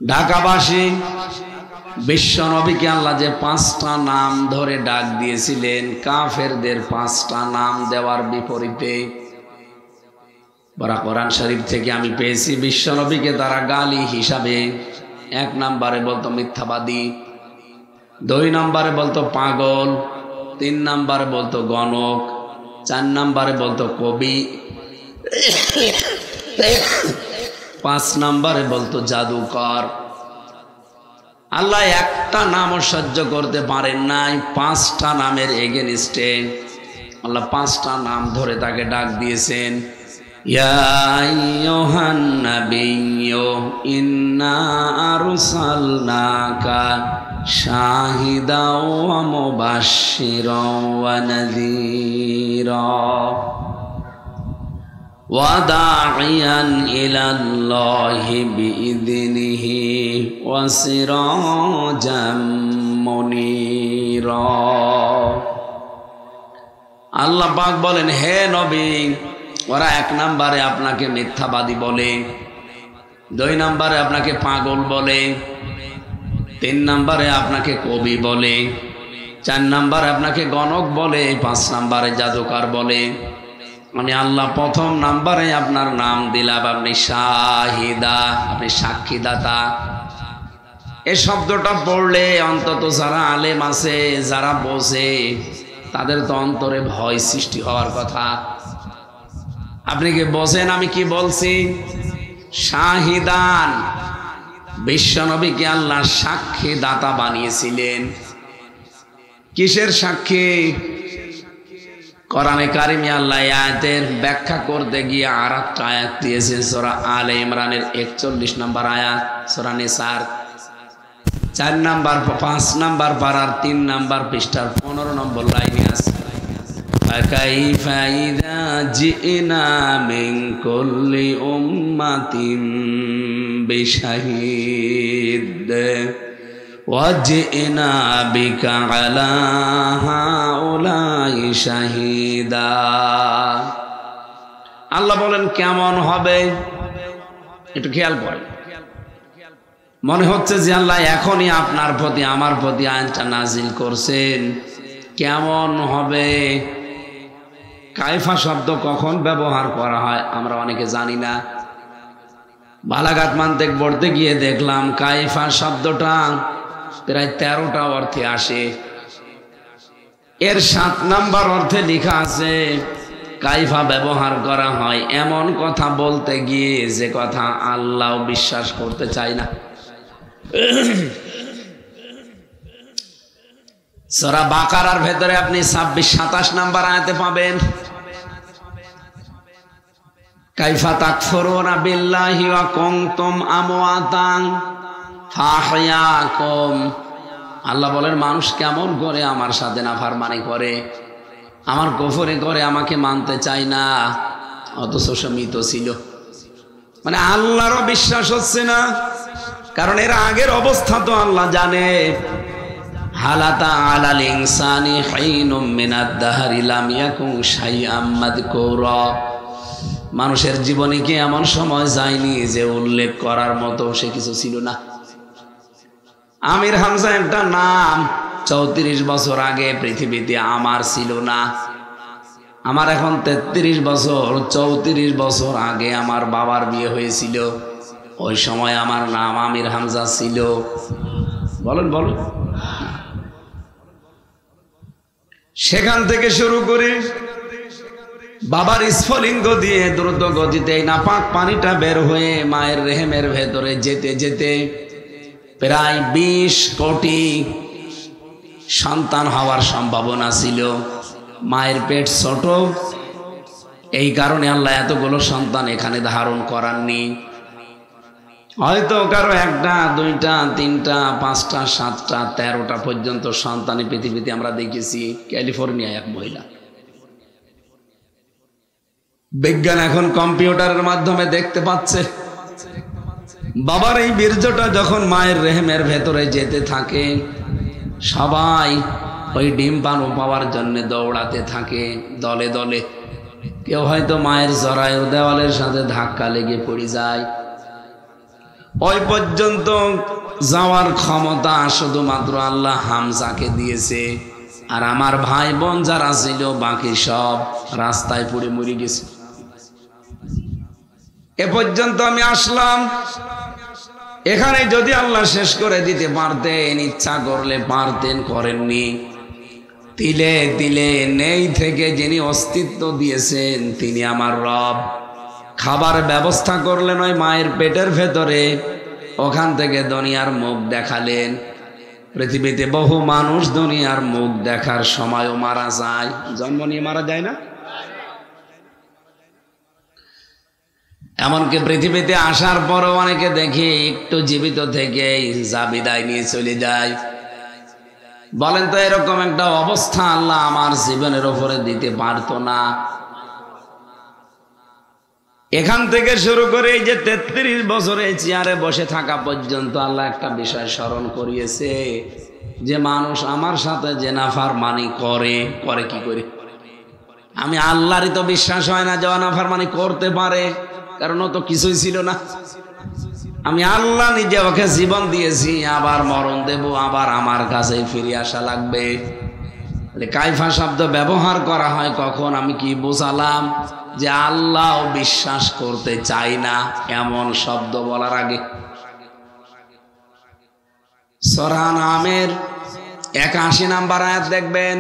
ঢাকাবাসী বিশ্ব নবীকে আল্লাহ যে 5টা নাম ধরে ডাক দিয়েছিলেন, কাফেরদের 5টা নাম দেওয়ার বিপরীতে বড় কোরআন শরীফ থেকে আমি পেয়েছি বিশ্ব নবীকে তারা গালি হিসাবে 1 নম্বরে বলতো মিথ্যাবাদী, 2 নম্বরে বলতো পাগল, 3 নম্বরে বলতো গণক, 4 নম্বরে বলতো কবি, 5 নম্বরে বলতো জাদুকর। আল্লাহ একটা নামও সহ্য করতে পারেন নাই, 5টা নামের এগেনস্টে আল্লাহ 5টা নাম ধরে তাকে ডাক দিয়েছেন। ইয়া আইয়ুহান নাবিয়্যু ইন্না আরসালনাকা শাহিদাও ওয়া মুবাশশিরাও ওয়া নাযীরা وَدَاعِيًا إِلَى اللَّهِ بِإِذْنِهِ وَسِرَاجًا مُنِيرًا। আল্লাহ পাক বলেন, হে নবী, ওরা 1 নম্বরে আপনাকে মিথ্যাবাদী বলে, 2 নম্বরে আপনাকে পাগল বলে, 3 নম্বরে আপনাকে কবি বলে, 4 নম্বরে আপনাকে গণক বলে, 5 নম্বরে জাদুকর বলে। মানে আল্লাহ 1ম নম্বরে আপনার নাম দিলাম আপনি শাহিদা, আপনি সাক্ষীদাতা। এই শব্দটা পড়লে অন্তত যারা আলেম আছে, যারা বোঝে, তাদের তো অন্তরে ভয় সৃষ্টি হওয়ার কথা। আপনি কি বোঝেন আমি কি বলছি? শাহিদান, বিশ্বনবীকে আল্লাহ সাক্ষীদাতা বানিয়েছিলেন। কিসের সাক্ষী? কোরআনে কারিমে আল্লাহ আয়াতের ব্যাখ্যা করতে গিয়ে আরেকটা আয়াত দিয়েছেন, সূরা আলে ইমরানের 41 নম্বর আয়াত, সূরা নিসার 4 নম্বর 5 নম্বর পারার 3 নম্বর পৃষ্ঠার 15 নম্বর লাইনে আছে, ফাকাইফা ইযা জিনা মিন কুল্লি উম্মাতিন বিশাহিদ ওয়াজিনা বিকা আলা হাউলাই শাহিদা। আল্লাহ বলেন কেমন হবে একটু খেয়াল করেন। মনে হচ্ছে যে আল্লাহ এখনই আপনার প্রতি আমার প্রতি আয়াতটা নাজিল করছেন। কেমন হবে? কাইফা শব্দ কখন ব্যবহার করা হয় আমরা অনেকে জানি না। বালাগাত মানতেক পড়তে গিয়ে দেখলাম কাইফা শব্দটা প্রায় 13টা অর্থে আসে। এর 7 নম্বর অর্থে লেখা আছে কাইফা ব্যবহার করা হয় এমন কথা বলতে গিয়ে যে কথা আল্লাহ বিশ্বাস করতে চায় না। সূরা বাকারার ভেতরে আপনি 26-27 নম্বর আয়াতে পাবেন, কাইফা তাকফুরুনা বিল্লাহি ওয়া কুনতুম আমওয়াতান ফাহইয়াকুম। আল্লাহ বলেন মানুষ কেমন করে আমার সাথে নাফরমানি করে, আমার কুফরি করে, আমাকে মানতে চায় না, অথচ সে মৃত ছিল। মানে আল্লাহরও বিশ্বাস হচ্ছে না, কারণ এর আগের অবস্থা তো আল্লাহ জানে। হালাতা আলাল ইনসানি হাইনুম মিনাদ দাহরি লাম ইয়াকুন শাইআম মাযকুরা। মানুষের জীবনে কি এমন সময় যায়নি যে উল্লেখ করার মতো সে কিছু ছিল না? আমির হামজা একটা নাম 34 বছর আগে পৃথিবীতে আমার ছিল না। আমার এখন 33 বছর, 34 বছর আগে আমার বাবার বিয়ে হয়েছিল, ওই সময় আমার নাম আমির হামজা ছিল। বলেন বলেন। সেখান থেকে শুরু করে বাবার স্ফলিঙ্গ দিয়ে দ্রুত গতিতে নাপাক পানিটা বের হয়ে মায়ের রেহেমের ভেতরে যেতে যেতে প্রায় 20 কোটি সন্তান হওয়ার সম্ভাবনা ছিল। মায়ের পেট ছোট, এই কারণে আল্লাহ এতগুলো সন্তান এখানে ধারণ করাননি। হয়তো কারো 1টা 2টা 3টা 5টা 7টা 13টা পর্যন্ত সন্তান পৃথিবীতে আমরা দেখেছি। ক্যালিফোর্নিয়ায় এক মহিলা। বিজ্ঞান এখন কম্পিউটারের মাধ্যমে দেখতে পাচ্ছে বাবার এই বীর্যটা যখন মায়ের রেহেমের ভেতরে যেতে থাকে, সবাই ওই ডিম পান পাওয়ার জন্য দৌড়াতে থাকে দলে দলে। কেউ হয়তো মায়ের জরায়ু দেওয়ালের সাথে ধাক্কা লেগে পড়ে যায়, ওই পর্যন্ত যাওয়ার ক্ষমতা শুধুমাত্র আল্লাহ হামজাকে দিয়েছে, আর আমার ভাই বোন যারা ছিল বাকি সব রাস্তায় পুড়ে মরে গেছে। এ পর্যন্ত আমি আসলাম, এখানে যদি আল্লাহ শেষ করে দিতে পারতেন, ইচ্ছা করলে পারতেন, করেননি। তিলে তিলে নেই থেকে যিনি অস্তিত্ব দিয়েছেন তিনি আমার রব। খাবার ব্যবস্থা করলেন ওই মায়ের পেটের ভেতরে, ওখান থেকে দুনিয়ার মুখ দেখালেন। পৃথিবীতে বহু মানুষ দুনিয়ার মুখ দেখার সময়ও মারা যায়, জন্ম নিয়ে মারা যায় না? এমনকি পৃথিবীতে আসার পরও অনেকে দেখি একটু জীবিত থেকে যা বিদায় নিয়ে চলে যায়। বলেন তো এরকম একটা অবস্থা আল্লাহ আমার জীবনের উপরে দিতে পারতো না? এখান থেকে শুরু করে এই যে 33 বছরে চেয়ারে বসে থাকা পর্যন্ত আল্লাহ একটা বিষয় স্মরণ করিয়েছে যে মানুষ আমার সাথে যে নাফরমানি করে কি করে। আমি আল্লাহরই তো বিশ্বাস হয় না যে নাফরমানি করতে পারে, কারণ ও তো কিছুই ছিল না। আমি আল্লাহ নিজে ওকে জীবন দিয়েছি, আবার মরণ দেব, আবার আমার কাছেই ফিরে আসা লাগবে। কাইফা শব্দ ব্যবহার করা হয় কখন? আমি কি বোঝালাম যে আল্লাহ বিশ্বাস করতে চাই না এমন শব্দ বলার আগে। সূরা আনামের 81 নম্বর আয়াত দেখবেন,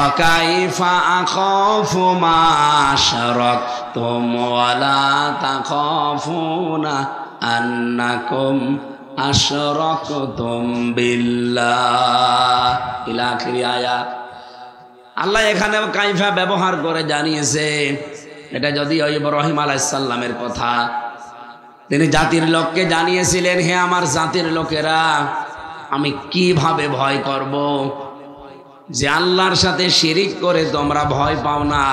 অকাইফা আখাফু মা আশরাকতুম ওয়ালা তাখাফুনা আন্নাকুম আশরাকতুম বিল্লাহ ইলা আখির আয়াত। আল্লাহ এখানে কাইফা ব্যবহার করে জানিয়েছে, এটা যদিও ইব্রাহিম আলাইহিস সালামের কথা। তিনি জাতির লোককে জানিয়েছিলেন, হে আমার জাতির লোকেরা, আমি কিভাবে ভয় করব যে আল্লাহর সাথে শিরিক করে তোমরা ভয় পাও না,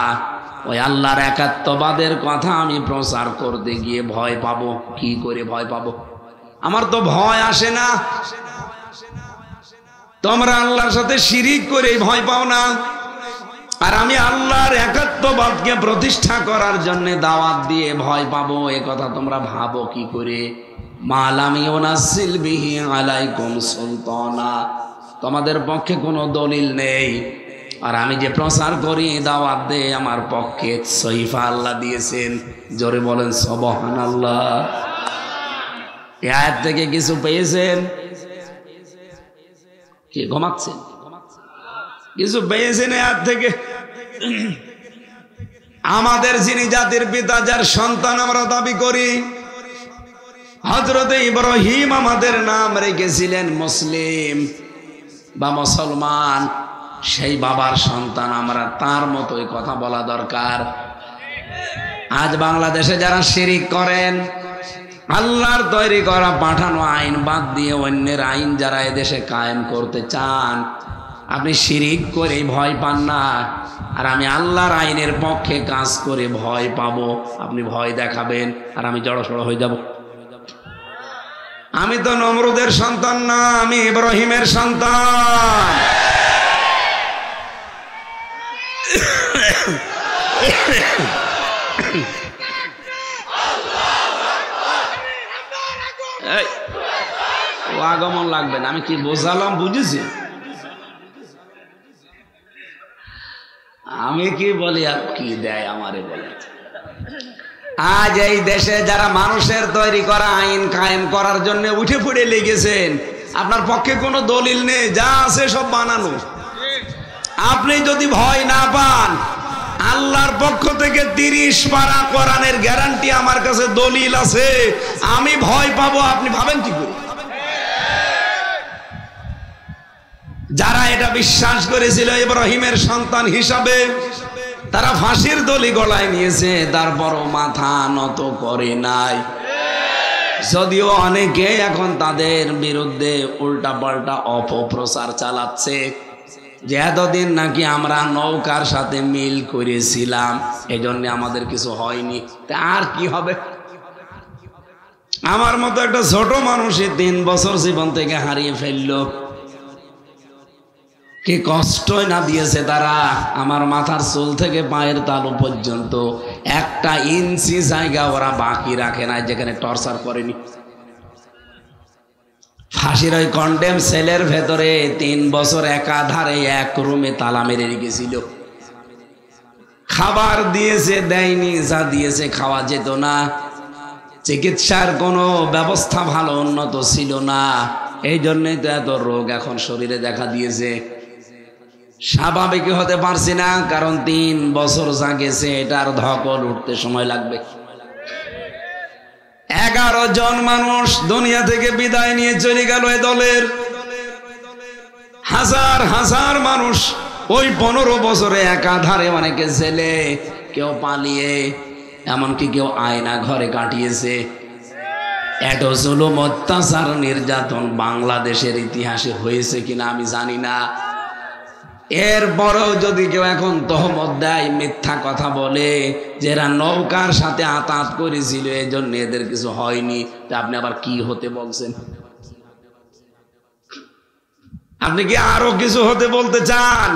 ওই আল্লাহর একাত্মবাদের কথা আমি প্রচার করতে গিয়ে ভয় পাবো। কি করে ভয় পাবো? আমার তো ভয় আসে না। তোমরা আল্লাহর সাথে শিরিক করে ভয় পাও না, আর আমি আল্লাহর একাত্মবাদকে প্রতিষ্ঠা করার জন্য দাওয়াত দিয়ে ভয় পাবো, এ কথা তোমরা ভাবো কি করে? মালাম ইউনাসিল বিহি আলাইকুম সুলতানা, তোমাদের পক্ষে কোনো দলিল নেই, আর আমি যে প্রচার করি দাওয়াত দে আমার পক্ষে সহিফা আল্লাহ দিয়েছেন। জোরে বলেন সুবহানাল্লাহ। এই আয়াত থেকে কিছু পেয়েছেন? কি ঘুমাচ্ছেন? কিছু পেয়েছেন আয়াত থেকে? আমাদের যিনি জাতির পিতা, যার সন্তান আমরা দাবি করি, হযরত ইব্রাহিম আমাদের নাম রেখেছিলেন মুসলিম বা মুসলমান, সেই বাবার সন্তান আমরা, তার মতোই কথা বলা দরকার। আজ বাংলাদেশে যারা শিরিক করেন, আল্লাহর তৈরি করা পাঠানো আইন বাদ দিয়ে অন্যের আইন যারা এদেশে কায়েম করতে চান, আপনি শিরিক করে ভয় পান না, আর আমি আল্লাহর আইনের পক্ষে কাজ করে ভয় পাবো। আপনি ভয় দেখাবেন আর আমি জড়সড় হয়ে যাব। আমি তো নমরুদের সন্তান না, আমি ইব্রাহিমের সন্তান। ও আগমন লাগবে না, আমি কি বোঝালাম বুঝেছি? আমি কি বলি আর কি দেয় আমারে বলে। আজ এই দেশে যারা মানুষের তৈরি করা আইন কায়েম করার জন্য উঠে পড়ে লেগেছেন, আপনার পক্ষে কোনো দলিল নেই, যা আছে সব বানানো। আপনি যদি ভয় না পান, আল্লাহর পক্ষ থেকে 30 পারা কোরআনের গ্যারান্টি আমার কাছে দলিল আছে, আমি ভয় পাবো আপনি ভাবেন কি করে? যারা এটা বিশ্বাস করেছিল ইব্রাহিমের সন্তান হিসাবে, তারা ফাঁসির দড়ি গলায় নিয়েছে, তারপরও মাথা নত করে নাই। যদিও অনেকে এখন তাদের বিরুদ্ধে উল্টাপাল্টা অপপ্রচার চালাচ্ছে যে এতদিন নাকি আমরা নৌকার সাথে মিল করেছিলাম, এজন্য আমাদের কিছু হয়নি। তা আর কি হবে? আমার মতো একটা ছোট মানুষই 3 বছর জীবন থেকে হারিয়ে ফেললো। কি কষ্টই না দিয়েছে তারা। আমার মাথার চুল থেকে পায়ের তালু পর্যন্ত 1 ইঞ্চি জায়গা ওরা বাকি রাখে না যেখানে টর্চার করেনি। ফাঁসির ওই কন্ডেম সেলের ভেতরে 3 বছর একাধারে এক রুমে তালা মেরে রেখেছিল। খাবার দিয়েছে, দেয়নি, যা দিয়েছে খাওয়া যেত না। চিকিৎসার কোনো ব্যবস্থা ভালো উন্নত ছিল না। এই জন্যই তো এত রোগ এখন শরীরে দেখা দিয়েছে। স্বাভাবিক হতে পারছি না, কারণ 3 বছর যা গেছে এটার ধকল উঠতে সময় লাগবে। 11 জন মানুষ দুনিয়া থেকে বিদায় নিয়ে চলে গেল এ দলের। হাজার হাজার মানুষ ওই 15 বছরে একাধারে, অনেকে ছেলে, কেউ পালিয়ে, এমনকি কেউ আয়না ঘরে কাটিয়েছে। এত জুলুম, অত্যাচার, নির্যাতন বাংলাদেশের ইতিহাসে হয়েছে কিনা আমি জানি না। এরপরেও যদি কেউ এখন তহমত দেয়, মিথ্যা কথা বলে যে এরা নৌকার সাথে আতাত করেছিল এই জন্য এদের কিছু হয়নি, তা আপনি আবার কি হতে বলছেন? আপনি কি আরো কিছু হতে বলতে চান?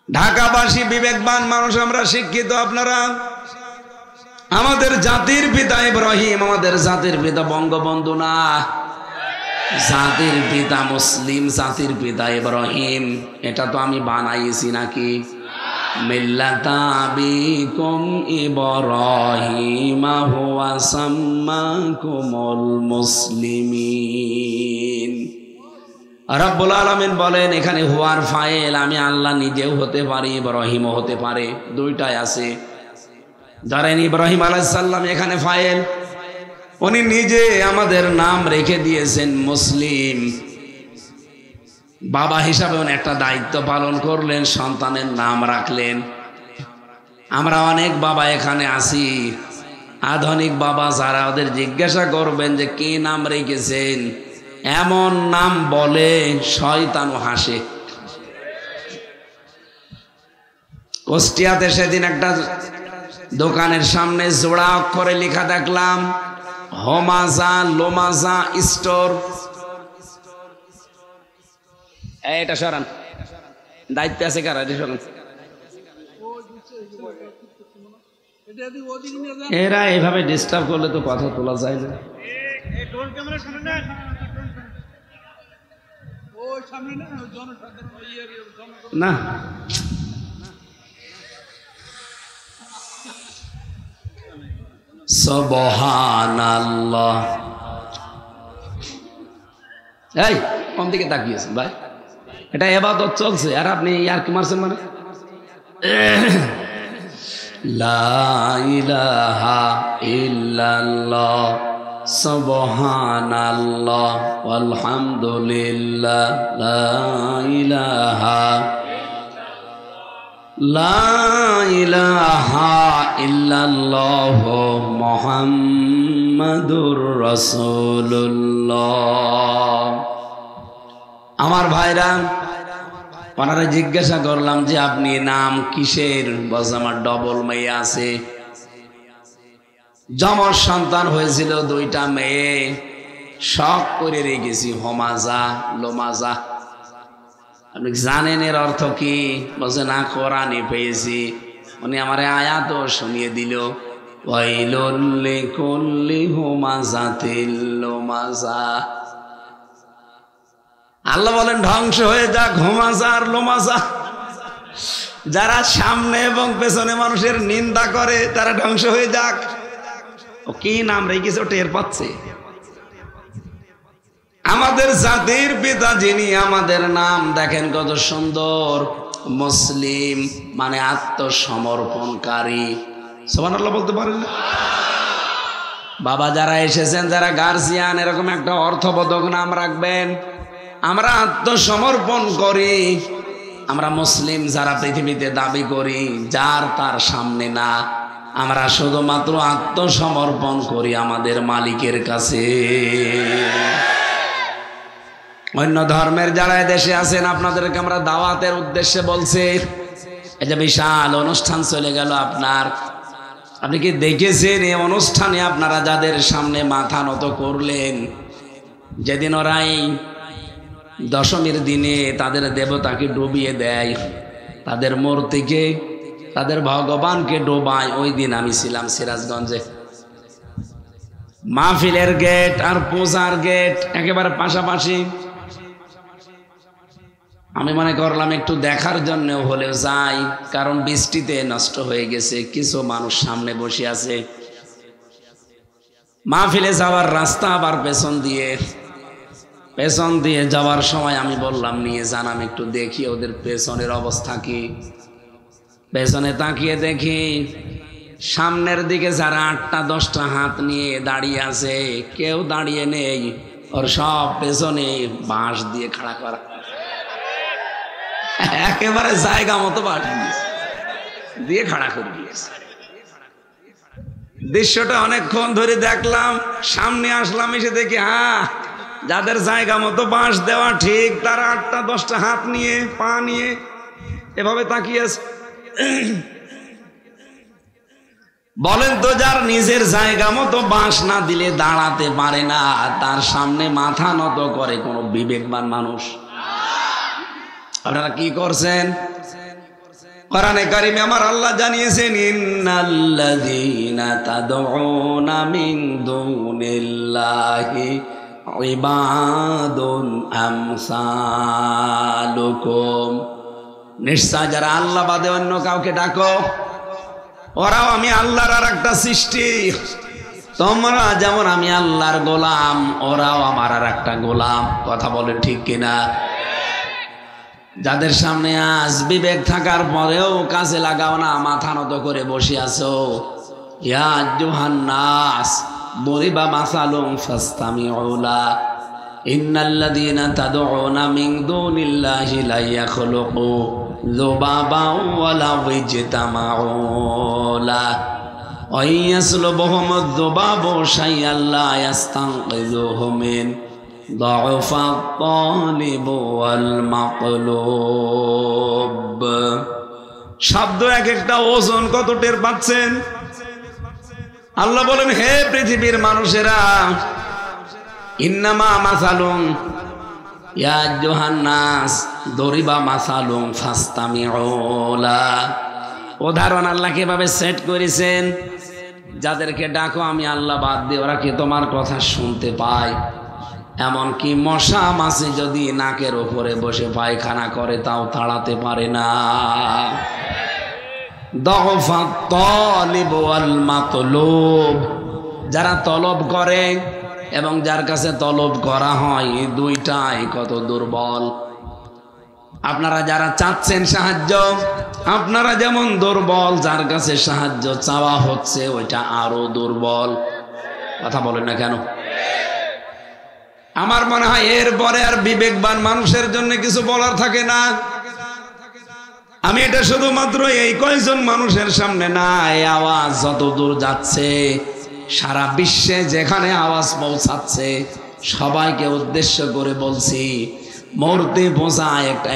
ঢাকাবাসী বিবেকবান মানুষ, আমরা শিক্ষিত, আপনারা। আমাদের জাতির পিতা ইব্রাহিম, আমাদের জাতির পিতা বঙ্গবন্ধু না, জাতির পিতা মুসলিম, জাতির পিতা ইব্রাহিম। এটা তো আমি বানাইছি নাকি? মিল্লাতা আবিকুম ইব্রাহিম হুয়া সাম্মাকুমুল মুসলিমিন। রব্বুল আলামিন বলেন এখানে হুয়ার ফাইল আমি আল্লাহ নিজেও হতে পারি, ইব্রাহিমও হতে পারে, দুইটাই আছে। ধরেন ইব্রাহিম আলাইহিস সালাম এখানে ফাইল, উনি নিজে আমাদের নাম রেখে দিয়েছেন মুসলিম। বাবা হিসাবে উনি একটা দায়িত্ব পালন করলেন, সন্তানের নাম রাখলেন। আমরা অনেক বাবা এখানে আছি, আধুনিক বাবা যারা, ওদের জিজ্ঞাসা করবেন যে কি নাম রেখেছেন, এমন নাম বলে শয়তানও হাসে। কুষ্টিয়াতে সেদিন একটা দোকানের সামনে জোড়া অক্ষরে লেখা দেখলাম, হোমাজা লোমাজা স্টোর। এটা সরান, দায়িত্ব আছে কারা? এরা এইভাবে ডিস্টার্ব করলে তো কথা তোলা যায় না। না, সুবহানাল্লাহ। এই কোন দিকে তাকিয়েছেন ভাই? এটা ইবাদত চলছে আর আপনি ইয়ার কি মারছেন মানে? লা ইলাহা ইল্লাল্লাহ সুবহানাল্লাহ আলহামদুলিল্লাহ লা ইলাহা ইল্লাল্লাহ মুহাম্মাদুর রাসূলুল্লাহ। আমার ভাইরা, ওনারা জিজ্ঞাসা করলাম যে আপনি নাম কিসের? বলছে আমার ডবল মেয়ে আছে, যমজ সন্তান হয়েছিল 2টা মেয়ে, শখ করে রেখেছি হোমাজা লোমাজা। আপনি জানেন এর অর্থ কি? বলছে না, কোরআনে পেয়েছি। উনি আমার আয়াত শুনিয়ে দিল, ওয়াইলুল লিকুল্লি হুমাজাতিল লুমাজা। আল্লাহ বলেন ধ্বংস হয়ে যাক হোমাজা আর লোমাজা। যারা সামনে এবং পেছনে মানুষের নিন্দা করে তারা ধ্বংস হয়ে যাক। ও কি নাম রেখেছে টের পাচ্ছে? আমাদের জাতির পিতা যিনি, আমাদের নাম দেখেন কত সুন্দর, মুসলিম মানে আত্মসমর্পণকারী। সুবহানাল্লাহ বলতে পারেন না? বাবা যারা এসেছেন, যারা গার্জিয়ান, এরকম একটা অর্থবোধক নাম রাখবেন। আমরা আত্মসমর্পণ করি, আমরা মুসলিম যারা পৃথিবীতে দাবি করি, যার তার সামনে না, আমরা শুধুমাত্র আত্মসমর্পণ করি আমাদের মালিকের কাছে। অন্য ধর্মের যারা দেশে আছেন, আপনাদেরকে আমরা দাওয়াতের উদ্দেশ্যে বলছি। এই যে বিশাল অনুষ্ঠান চলে গেল আপনার, আপনি কি দেখেছেন এই অনুষ্ঠানে আপনারা যাদের সামনে মাথা নত করলেন? যেদিন ওরা এই দশমীর দিনে তাদের দেবতাকে ডুবিয়ে দেয়, তাদের মূর্তিকে, তাদের ভগবানকে ডোবায়, ওই দিন আমি ছিলাম সিরাজগঞ্জে। মাহফিলের গেট আর পূজার গেট একেবারে পাশাপাশি। আমি মনে করলাম একটু দেখার জন্য হলেও যাই, কারণ বৃষ্টিতে নষ্ট হয়ে গেছে। কিছু মানুষ সামনে বসে আছে, মাহফিলে যাওয়ার রাস্তা আবার পেছন দিয়ে যাওয়ার সময় আমি বললাম নিয়ে যান, আমি একটু দেখি ওদের পেছনের অবস্থা কি। পেছনে তাকিয়ে দেখি সামনের দিকে যারা 8টা 10টা হাত নিয়ে দাঁড়িয়ে আছে, কেউ দাঁড়িয়ে নেই, ওর সব পেছনে বাঁশ দিয়ে খাড়া করা, একেবারে জায়গা মতো বাঁশ দিয়ে খাড়া করে দিয়েছে। দৃশ্যটা অনেকক্ষণ ধরে দেখলাম, সামনে আসলাম, এসে দেখি হ্যাঁ, যাদের জায়গা মতো বাঁশ দেওয়া ঠিক, তারা 8টা 10টা হাত নিয়ে পা নিয়ে এভাবে তাকিয়ে আছে। বলেন তো, যার নিজের জায়গা মতো বাঁশ না দিলে দাঁড়াতে পারে না, তার সামনে মাথা নত করে কোনো বিবেকবান মানুষ? আপনারা কি করছেন? কোরআনে কারিমে আমার আল্লাহ জানিয়েছেন, ইন্নাল্লাযীনা তাদউনা মিন দুনিল্লাহি ইবাদুন আমসালুকুম। নিশ্চয় যারা আল্লাহ বাদে অন্য কাউকে ডাকো, ওরাও আমি আল্লাহর আর একটা সৃষ্টি। তোমরা যেমন আমি আল্লাহর গোলাম, ওরাও আমার আর একটা গোলাম। কথা বলেন ঠিক কিনা? যাদের সামনে আজ বিবেক থাকার পরেও কাজে লাগাও না, মাথা নত করে বসে আছো। ইয়া আইয়ুহান্নাস দরিবা মাসালুম ফাসতামিউ লা ইন্নাল্লাযীনা তাদউনা মিন দুনিল্লাহি লা ইয়াখলুকু যুবাবান ওয়ালাউ ইজতামাউ লা ওয়া ইয়াসলুবহুমুয যুবাবু শাইআন লা ইয়াস্তানকিযুহু মিন ضعفাত তালিব ওয়াল মাকলুব। শব্দ এক একটা ওজন কত টের পাচ্ছেন? আল্লাহ বলেন, হে পৃথিবীর মানুষেরা, ইন্নামা মাসালুম ইয়া আইয়ুহান্নাস দরিবা মাসালুম ফাসতামিউ লা। উদাহরণ আল্লাহ কিভাবে সেট করেছেন, যাদেরকে ডাকো আমি আল্লাহ বাদ দিয়ে, ওরা কি তোমার কথা শুনতে পায়? এমনকি মশা মাছি যদি নাকের উপরে বসে পায়খানা করে, তাও তাড়াতে পারে না। দফাত তালিব ওয়াল মাতলুব, যারা তলব করে এবং যার কাছে তলব করা হয়, দুইটাই কত দুর্বল। আপনারা যারা চাচ্ছেন সাহায্য, আপনারা যেমন দুর্বল, যার কাছে সাহায্য চাওয়া হচ্ছে ওইটা আরো দুর্বল। কথা বলেন না কেন? আমার মনে হয় এরপরে আর বিবেকবান মানুষের জন্য কিছু বলার থাকে না। আমি এটা শুধুমাত্র এই কয়জন মানুষের সামনে না, এই আওয়াজ যত দূর যাচ্ছে, সারা বিশ্বে যেখানে আওয়াজ পৌঁছাচ্ছে, সবাইকে উদ্দেশ্য করে বলছি, মূর্তি পূজা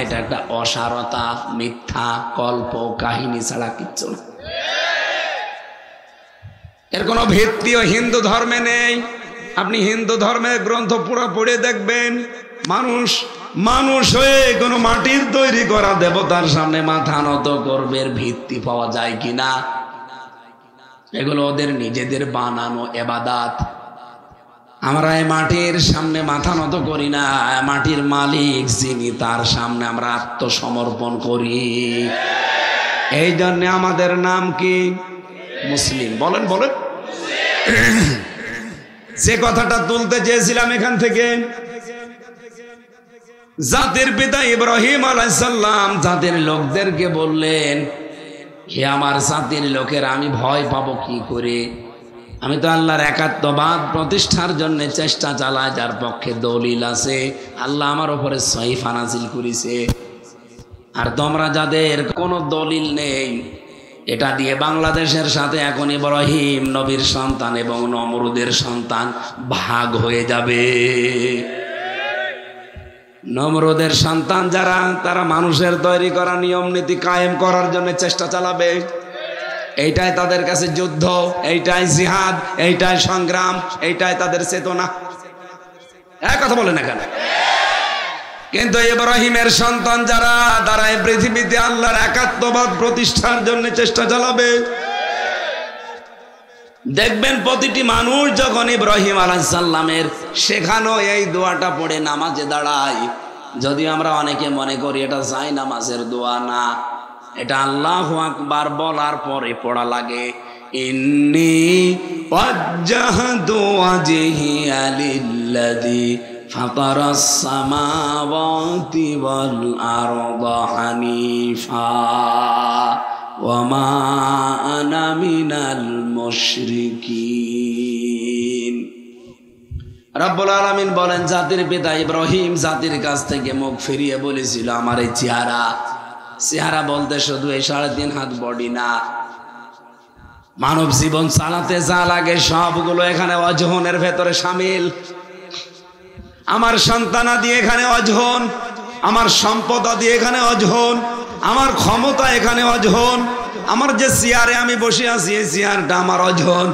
এটা একটা অসারতা, মিথ্যা কল্প কাহিনী ছাড়া কিচ্ছু না। এর কোনো ভিত্তিও হিন্দু ধর্মে নেই। আপনি হিন্দু ধর্মের গ্রন্থ পুরো পড়ে দেখবেন, মানুষ হয়ে কোনো মাটির তৈরি করা দেবতার সামনে মাথা নত করবে, এর ভিত্তি পাওয়া যায় কিনা? এগুলো ওদের নিজেদের বানানো ইবাদত। আমরা এই মাটির সামনে মাথা নত করি না, মাটির মালিক যিনি, তার সামনে আমরা আত্মসমর্পণ করি। এই জন্য আমাদের নাম কি? মুসলিম। বলেন বলেন। যে কথাটা তুলতে চেয়েছিলাম এখান থেকে, জাতির পিতা ইব্রাহিম আলাইহিস সালাম জাতির লোকদেরকে বললেন, হে আমার জাতির লোকেরা, আমি ভয় পাবো কি করে? আমি তো আল্লাহর একাত্মবাদ প্রতিষ্ঠার জন্য চেষ্টা চালাই, যার পক্ষে দলিল আছে। আল্লাহ আমার উপরে সহিফা নাজিল করেছে। আর তোমরা যাদের কোনো দলিল নেই, এটা দিয়ে বাংলাদেশের সাথে এখন ইব্রাহিম নবীর সন্তান এবং নমরুদের সন্তান ভাগ হয়ে যাবে। নমরুদের সন্তান যারা, তারা মানুষের তৈরি করা নিয়ম নীতি কায়েম করার জন্য চেষ্টা চালাবে। এইটাই তাদের কাছে যুদ্ধ, এইটাই জিহাদ, এইটাই সংগ্রাম, এইটাই তাদের চেতনা। এক কথা বলে না কেন? কিন্তু ইব্রাহিমের সন্তান যারা, তারা এই পৃথিবীতে আল্লাহর একাত্মবাদ প্রতিষ্ঠার জন্য চেষ্টা চালাবে। দেখবেন প্রতিটি মানুষ যখন ইব্রাহিম আলাইহিস সালামের শেখানো এই দোয়াটা পড়ে নামাজে দাঁড়ায়, যদিও আমরা অনেকে মনে করি এটা যাই নামাজের দোয়া না, এটা আল্লাহু আকবার বলার পরে পড়া লাগে। ইন্নী ওয়াজ্জাহতু ওয়াজহিয়া লিল্লাযী ফাতারাস সামাওয়াতি ওয়াল আরদা হানিফা ওয়া মা আনা মিনাল মুশরিকিন। রব্বুল আলামিন বলেন, জাতির পিতা ইব্রাহিম জাতির কাছ থেকে মুখ ফিরিয়ে বলেছিল, আমার এই চেহারা বলতে শুধু এই 3.5 হাত বডি না, মানব জীবন চালাতে যা লাগে সবগুলো এখানে অজহনের ভেতরে শামিল। আমার সন্তানাদি এখানে অজহন, আমার সম্পদাদি এখানে অজহন, আমার ক্ষমতা এখানে অজহন, আমার যে চেয়ারে আমি বসে আছি এই চেয়ারটা আমার অজহন।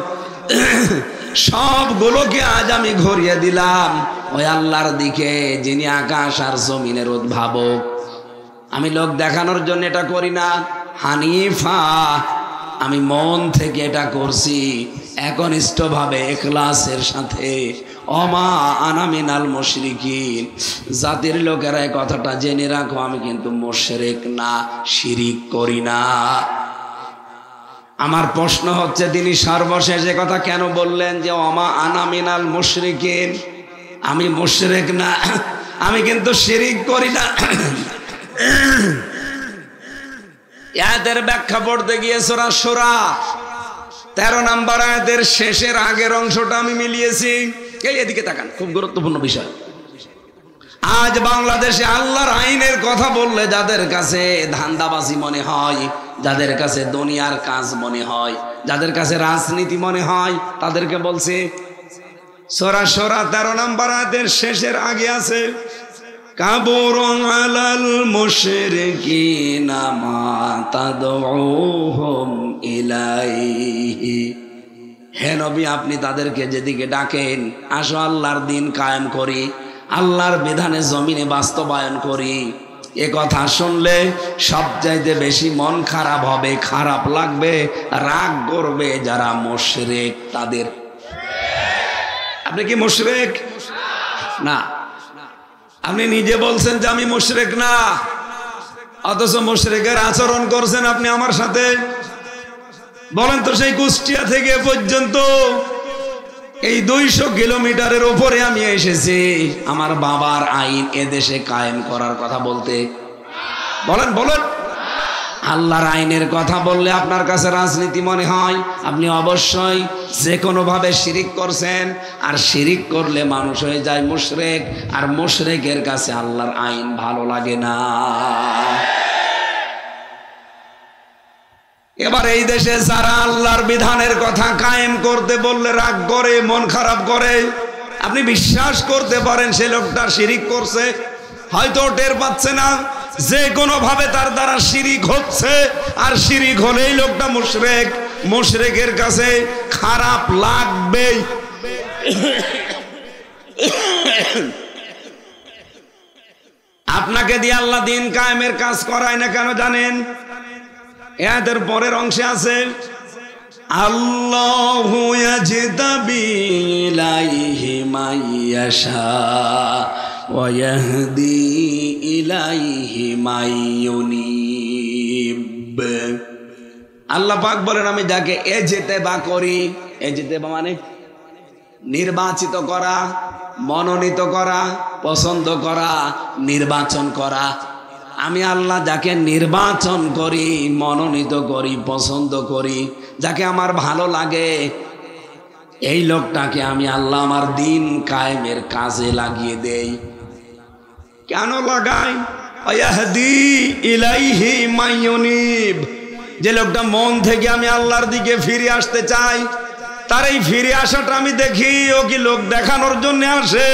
সবগুলোকে আজ আমি ঘুরিয়ে দিলাম ওই আল্লাহর দিকে, যিনি আকাশ আর জমিনের উদ্ভাবক। আমি লোক দেখানোর জন্য এটা করি না, হানিফা, আমি মন থেকে এটা করছি একনিষ্ঠভাবে, ইখলাসের সাথে। ওমা আনা মিনাল মুশরিকিন। জাতির লোকেরা এই কথাটা জেনে রাখো, আমি কিন্তু মুশরিক না, শিরিক করি না। আমার প্রশ্ন হচ্ছে, তিনি সর্বশেষে কথা কেন বললেন যে ওমা আনা মিনাল মুশরিকিন? আমি মুশরিক না, আমি কিন্তু শিরিক করি না। আয়াতের ব্যাখ্যা পড়তে গিয়ে সূরা শূরা 13 নম্বর আয়াতের শেষের আগের অংশটা আমি মিলিয়েছি। এদিকে তাকান, খুব গুরুত্বপূর্ণ বিষয়। আজ বাংলাদেশে আল্লাহর আইনের কথা বললে যাদের কাছে ধান্দাবাজি মনে হয়, যাদের কাছে দুনিয়ার কাজ মনে হয়, যাদের কাছে রাজনীতি মনে হয়, তাদেরকে বলছে সূরা শূরা 13 নম্বর আয়াতের শেষের আগে আছে, কাবুরু আলাল মুশরিকিনা মা তাদউহুম ইলাইহি। হে নবী, আপনি তাদেরকে যেদিকে ডাকেন, আসো আল্লাহর দিন কায়েম করি, আল্লাহর বিধানে জমিনে বাস্তবায়ন করি, এ কথা শুনলে সবচাইতে বেশি মন খারাপ হবে, খারাপ লাগবে, রাগ করবে যারা মুশরিক তাদের। আপনি কি মুশরিক? না, আপনি নিজে বলছেন যে আমি মুশরিক না, অথচ মুশরিকের আচরণ করছেন আপনি আমার সাথে। বলেন তো, সেই কুষ্টিয়া থেকে পর্যন্ত এই 200 কিলোমিটারের উপরে আমি এসেছি আমার বাবার আইন এদেশে কায়েম করার কথা বলতে। বলেন বলেন, আল্লাহর আইনের কথা বললে আপনার কাছে রাজনীতি মনে হয়, আপনি অবশ্যই যে কোনো ভাবে শিরিক করছেন। আর শিরিক করলে মানুষ হয়ে যায় মুশরিক, আর মুশরিকের কাছে আল্লাহর আইন ভালো লাগে না। এবার এই দেশে যারা আল্লাহর বিধানের কথা কায়েম করতে বললে রাগ করে, মন খারাপ করে, আপনি বিশ্বাস করতে পারেন সে লোকটা শিরিক করছে, হয়তো টের পাচ্ছে না, যে কোনো ভাবে তার দ্বারা শিরিক হচ্ছে, আর শিরিক হলেই লোকটা মুশরিক। মুশরিকের কাছে খারাপ লাগবেই। আপনাকে দিয়ে আল্লাহ দিন কায়েমের কাজ করায় না কেন জানেন? এদের পরের অংশে আছে, আল্লাহু ইয়াজতাবি ইলাইহি মাইয়াশা ওয়া ইয়াহদি ইলাইহি মাইয়ুনিব। আল্লাহ পাক বলেন, আমি যাকে এজতেবা করি, এজতেবা মানে নির্বাচিত করা, মনোনীত করা, পছন্দ করা, নির্বাচন করা। আমি আল্লাহ যাকে নির্বাচন করি, মনোনীত করি, পছন্দ করি, যাকে আমার ভালো লাগে, এই লোকটাকে আমি আল্লাহ আমার দিন কায়েমের কাজে লাগিয়ে দেই। কেন লাগাই? ইয়াহদি ইলাইহি মাইয়ুনিব। যে লোকটা মন থেকে আমি আল্লাহর দিকে ফিরে আসতে চাই, তার এই ফিরে আসাটা আমি দেখি ও কি লোক দেখানোর জন্য আসে,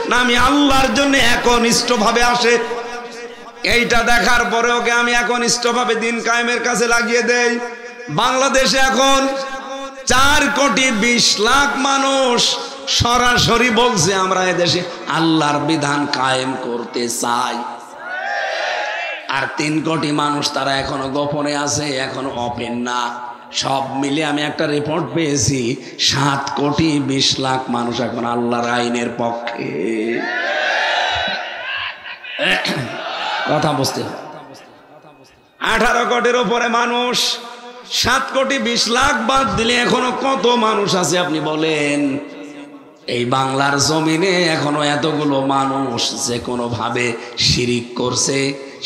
না আমি আল্লাহর জন্য একনিষ্ঠভাবে আসে। এইটা দেখার পরে ওকে আমি একনিষ্ঠভাবে দিন কায়েমের কাছে লাগিয়ে দেই। বাংলাদেশে এখন 4,20,00,000 মানুষ সরাসরি বলছে আমরা এদেশে আল্লাহর বিধান কায়েম করতে চাই। আর 3 কোটি মানুষ তারা এখনো গোপনে আছে, এখনো ওপেন না। সব মিলে আমি একটা রিপোর্ট পেয়েছি, 7,20,00,000 মানুষ এখন আল্লাহর আইনের পক্ষে। কথা বুঝতে হবে, 18 কোটির উপরে মানুষ, 7,20,00,000 বাদ দিলে এখনো কত মানুষ আছে আপনি বলেন? এই বাংলার জমিনে এখনো এতগুলো মানুষ যে কোনো ভাবে শিরিক করছে।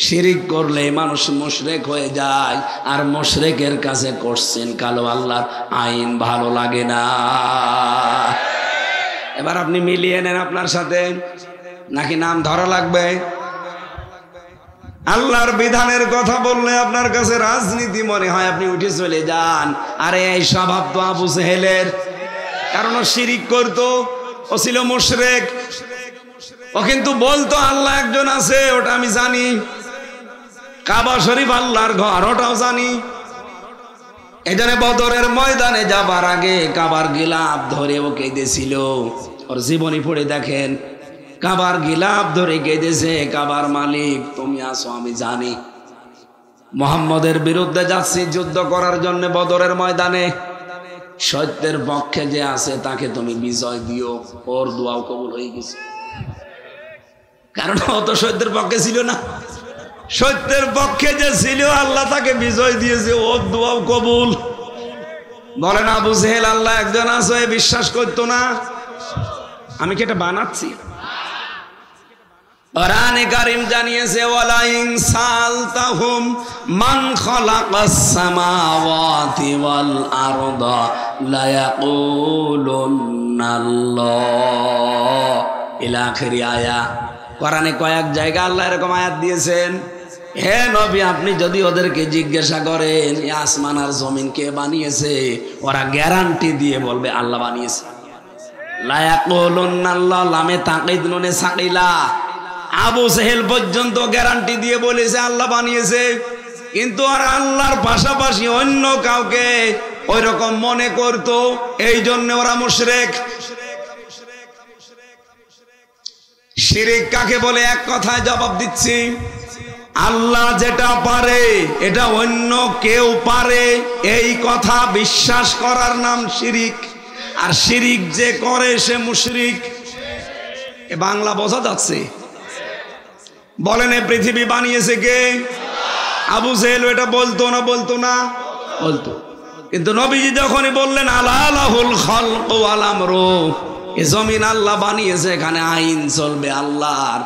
শিরিক করলে মানুষ মুশরিক হয়ে যায়, আর মুশরিকের কাছে করছেন কালো আল্লাহর আইন ভালো লাগে না। এবার আপনি মিলিয়ে নেন আপনার সাথে, নাকি নাম ধরা লাগবে? আল্লাহর বিধানের কথা বললে আপনার কাছে রাজনীতি মনে হয়, আপনি উঠে চলে যান। আরে এই স্বভাব তো আবু জেহেলের, কারণ ও শিরিক করতো, ও ছিল মুশরিক। ও কিন্তু বলতো আল্লাহ একজন আছে, ওটা আমি জানি। কাবা শরীফ আল্লাহর ঘর, ওটাও জানি। এজন্য বদরের ময়দানে যাবার আগে কাবার গিলাফ ধরে ও কেঁদেছিল। ওর জীবনী পড়ে দেখেন, কাবার গিলাফ ধরে কেঁদেছে, কাবার মালিক তুমি আসো, আমি জানি মুহাম্মদের বিরুদ্ধে যাচ্ছি যুদ্ধ করার জন্য বদরের ময়দানে। সত্যের পক্ষে যে আছে তাকে তুমি বিজয় দিও। ওর দোয়াও কবুল হয়ে গেছে, কারণ ও তো সত্যের পক্ষে ছিল না। সত্যের পক্ষে যে ছিল আল্লাহ তাকে বিজয় দিয়েছে, ওর দোয়াও কবুল। বলেন আবু জেহেল আল্লাহ একজন আছে বিশ্বাস করতো না? আমি কি এটা বানাচ্ছি? কোরআনে কারীম জানিয়েছে, ওয়ালা ইন সালতাহুম মান খালাকাস সামাওয়াতি ওয়াল আরদা লা ইয়াকুলুন্নাল্লাহ ইলা আখিরি আয়া। কোরআনে কয়েক জায়গা আল্লাহ এরকম আয়াত দিয়েছেন। হে নবী, আপনি যদি ওদেরকে জিজ্ঞাসা করেন আসমান আর জমিন কে বানিয়েছে, ওরা গ্যারান্টি দিয়ে বলবে আল্লাহ বানিয়েছে। লা ইয়াকুলুন্নাল্লাহ, লামে তাকিদ নুনে সাকিলা। আবু জেহেল পর্যন্ত গ্যারান্টি দিয়ে বলেছে আল্লাহ বানিয়েছে, কিন্তু আর আল্লাহর পাশাপাশি অন্য কাউকে ওই রকম মনে করতো, এই জন্য ওরা মুশরিক। শিরিক কাকে বলে এক কথায় জবাব দিচ্ছি, আল্লাহ যেটা পারে এটা অন্য কেউ পারে এই কথা বিশ্বাস করার নাম শিরিক। আর শিরিক যে করে সে মুশরিক। এ বাংলা বোঝা যাচ্ছে? বলেন এ পৃথিবী বানিয়েছে কে? আবু জেহেল এটা বলতো না? বলতো না? বলতো। কিন্তু নবীজি যখনই বললেন আলা লাহুল খালকু ওয়াল আমরু, এই জমিন আল্লাহ বানিয়েছে, এখানে আইন চলবে আল্লাহর,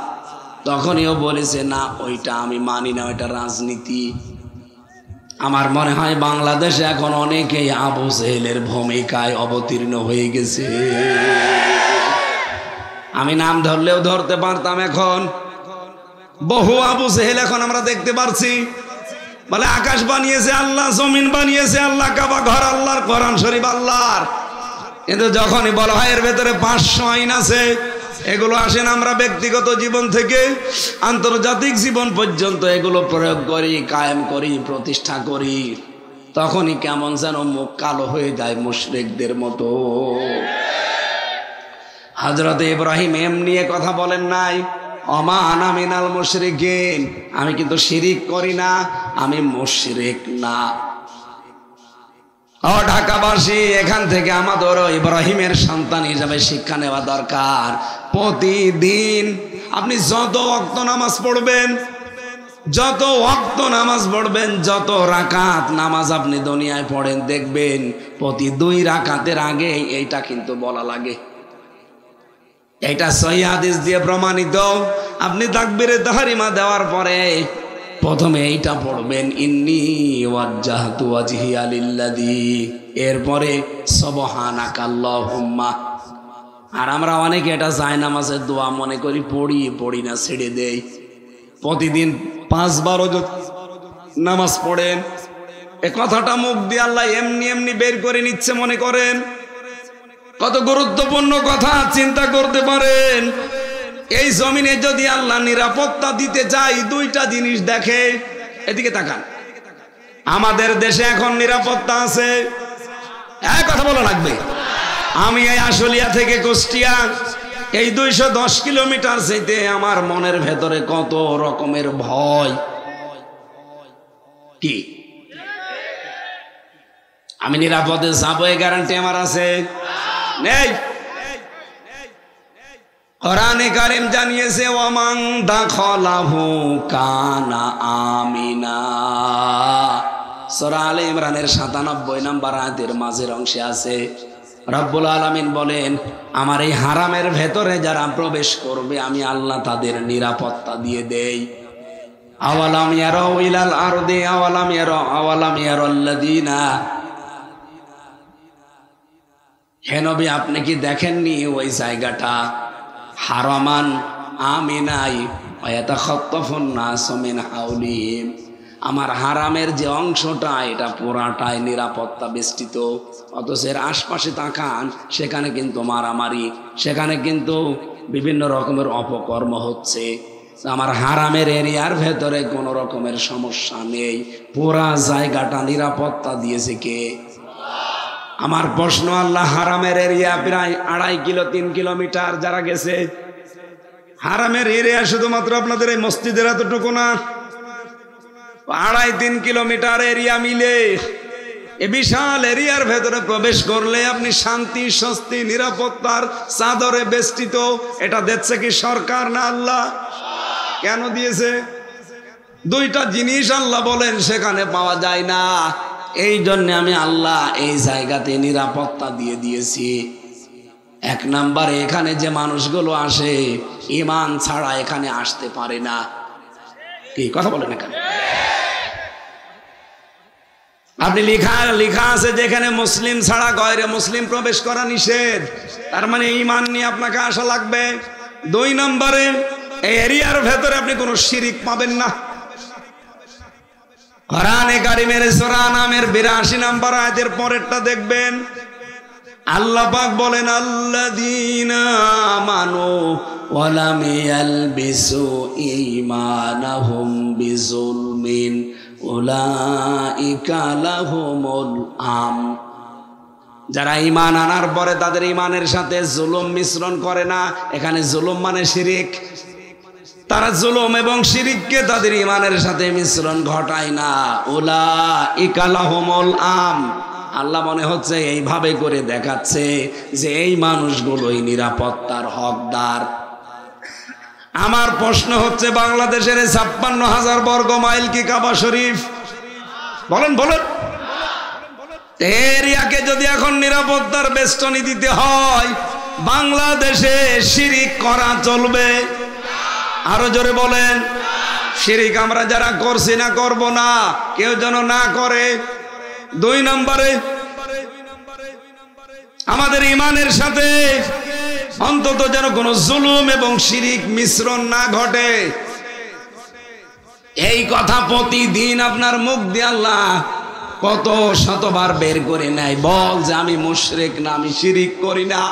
তখনই ও বলেছে না ওইটা আমি মানি না, ওইটা রাজনীতি। আমার মনে হয় বাংলাদেশে এখন অনেকেই আবু জেহেলের ভূমিকায় অবতীর্ণ হয়ে গেছে। আমি নাম ধরলেও ধরতে পারতাম। এখন বহু আবু জেহেল এখন আমরা দেখতে পারছি। বলে আকাশ বানিয়েছে আল্লাহ, জমিন বানিয়েছে আল্লাহ, কাবা ঘর আল্লাহর, কোরআন শরীফ আল্লাহর। কিন্তু যখনই বলা হয় এর ভেতরে 500 আইন আছে, এগুলো আসেন আমরা ব্যক্তিগত জীবন থেকে আন্তর্জাতিক জীবন পর্যন্ত এগুলো প্রয়োগ করি, কায়েম করি, প্রতিষ্ঠা করি, তখনই কেমন যেন মুখ কালো হয়ে যায় মুশরিকদের মতো। হযরত ইব্রাহিম এমনি কথা বলেন নাই, ওমা আনা মিনাল মুশরিকিন, আমি কিন্তু শিরিক করি না, আমি মুশরিক না। ও ঢাকাবাসী, এখান থেকে আমাদেরও ইব্রাহিমের সন্তান হিসাবে শিক্ষা নেওয়া দরকার। প্রতিদিন আপনি যত ওয়াক্ত নামাজ পড়বেন, যত ওয়াক্ত নামাজ পড়বেন, যত রাকাত নামাজ আপনি দুনিয়ায় পড়েন, দেখবেন প্রতি 2 রাকাতের আগে এইটা কিন্তু বলা লাগে। এটা সহিহ হাদিস দিয়ে প্রমাণিত। আপনি তাকবীরে তাহরিমা দেওয়ার পরে প্রথমে এইটা পড়বেন, ইন্নী ওয়াজ্জাহতু ওয়াজহিয়া লিল্লাযী, এরপরে সুবহানাকাল্লাহুম্মা। আর আমরা অনেকে এটা জায়নামাজের দোয়া মনে করি, পড়ি না, ছেড়ে দেই। প্রতিদিন 5 বার নামাজ পড়েন, এ কথাটা মুখ দিয়ে আল্লাহ এমনি এমনি বের করে নিচ্ছে মনে করেন? কত গুরুত্বপূর্ণ কথা চিন্তা করতে পারেন। এই জমিনে যদি আল্লাহ নিরাপত্তা দিতে চাই, 2টা জিনিস দেখে। এদিকে তাকান, আমাদের দেশে এখন নিরাপত্তা আছে? এক কথা বলা লাগবে। আমি এই আশুলিয়া থেকে কুষ্টিয়া, এই 210 কিলোমিটার যেতে আমার মনের ভেতরে কত রকমের ভয়। কি আমি নিরাপদে যাবো এই গ্যারান্টি আমার আছে নেই। কোরআনে কারীম জানিয়েছে ওয়ামান দাখালাহু কানা আমিনা। সূরা আলে ইমরানের ৯৭ নম্বর আয়াতের মাঝের অংশে আছে রব্বুল আলামিন বলেন, আমার এই হারামের ভেতরে যারা প্রবেশ করবে আমি আল্লাহ তাদের নিরাপত্তা দিয়ে দেই। আওয়ালাম ইয়ারাউ ইলাল আরদি আওয়ালাম ইয়ারাল্লাযিনা, হে নবী আপনি কি দেখেননি ওই জায়গাটা হারামান আমিনাই ওয়ায়াতাখাত্তাফুন নাসু মিন হাওলিহিম, আমার হারামের যে অংশটা এটা পুরাটাই নিরাপত্তা বেষ্টিত, অথচ এর আশপাশে তাকান সেখানে কিন্তু মারামারি, সেখানে কিন্তু বিভিন্ন রকমের অপকর্ম হচ্ছে। আমার হারামের এরিয়ার ভেতরে কোনো রকমের সমস্যা নেই, পুরা জায়গাটা নিরাপত্তা দিয়েছে কে? আমার প্রশ্ন, আল্লাহ হারামের এরিয়া প্রায় 2.5 কিলো 3 কিলোমিটার যারা গেছে, হারামের এরিয়া শুধুমাত্র আপনাদের এই মসজিদের এতটুকু না, 2.5-3 কিলোমিটার এরিয়া মিলে এ বিশাল এরিয়ার ভেতরে প্রবেশ করলে আপনি শান্তি স্বস্তি নিরাপত্তার চাদরে বেষ্টিত। এটা দিচ্ছে কি সরকার না আল্লাহ? কেন দিয়েছে? দুইটা জিনিস আল্লাহ বলেন সেখানে পাওয়া যায় না, এই জন্য আমি আল্লাহ এই জায়গাতে নিরাপত্তা দিয়ে দিয়েছি। 1 নম্বরে এখানে যে মানুষগুলো আসে ঈমান ছাড়া এখানে আসতে পারে না। কি কথা বলেন এখানে? আপনি লেখা আছে যেখানে মুসলিম ছাড়া গয়রে মুসলিম প্রবেশ করা নিষেধ, তার মানে ঈমান নিয়ে আপনাকে আসা লাগবে। 2 নম্বরে এই এরিয়ার ভেতরে আপনি কোনো শিরিক পাবেন না। কোরআনে কারীমের সূরা নামের 82 নম্বর আয়াতের পরেরটা দেখবেন, আল্লাহ পাক বলেন আল্লাযীনা আমানু ওয়া লাম ইয়ালবিসু ঈমানাহুম বিযুলমিন উলাইকা লাহুমুল আমন। যারা ঈমান আনার পরে তাদের ঈমানের সাথে জুলুম মিশ্রণ করে না, এখানে জুলুম মানে শিরিক, তারা জুলুম এবং শিরিককে তাদের ঈমানের সাথে মিশ্রণ ঘটায় না। উলাইকা লাহুমুল আমন, আল্লাহ মনে হচ্ছে এইভাবে করে দেখাচ্ছে যে এই মানুষগুলোই নিরাপত্তার হকদার। আমার প্রশ্ন হচ্ছে, বাংলাদেশের 56,000 বর্গ মাইল কি কাবা শরীফ? বলেন বলেন। এরিয়াকে যদি এখন নিরাপত্তার বেষ্টনী দিতে হয়, বাংলাদেশে শিরিক করা চলবে? আরো জোরে বলেন। শিরিক আমরা যারা করছি না করব না, কেউ যেন না করে। 2 নম্বরে আমাদের ঈমানের সাথে অন্তত যেন কোনো জুলুম এবং শিরিক মিশ্রণ না ঘটে। এই কথা প্রতিদিন আপনার মুখ দিয়ে আল্লাহ কত শতবার বের করে নেয়, বল যে আমি মুশরিক না, আমি শিরিক করি না।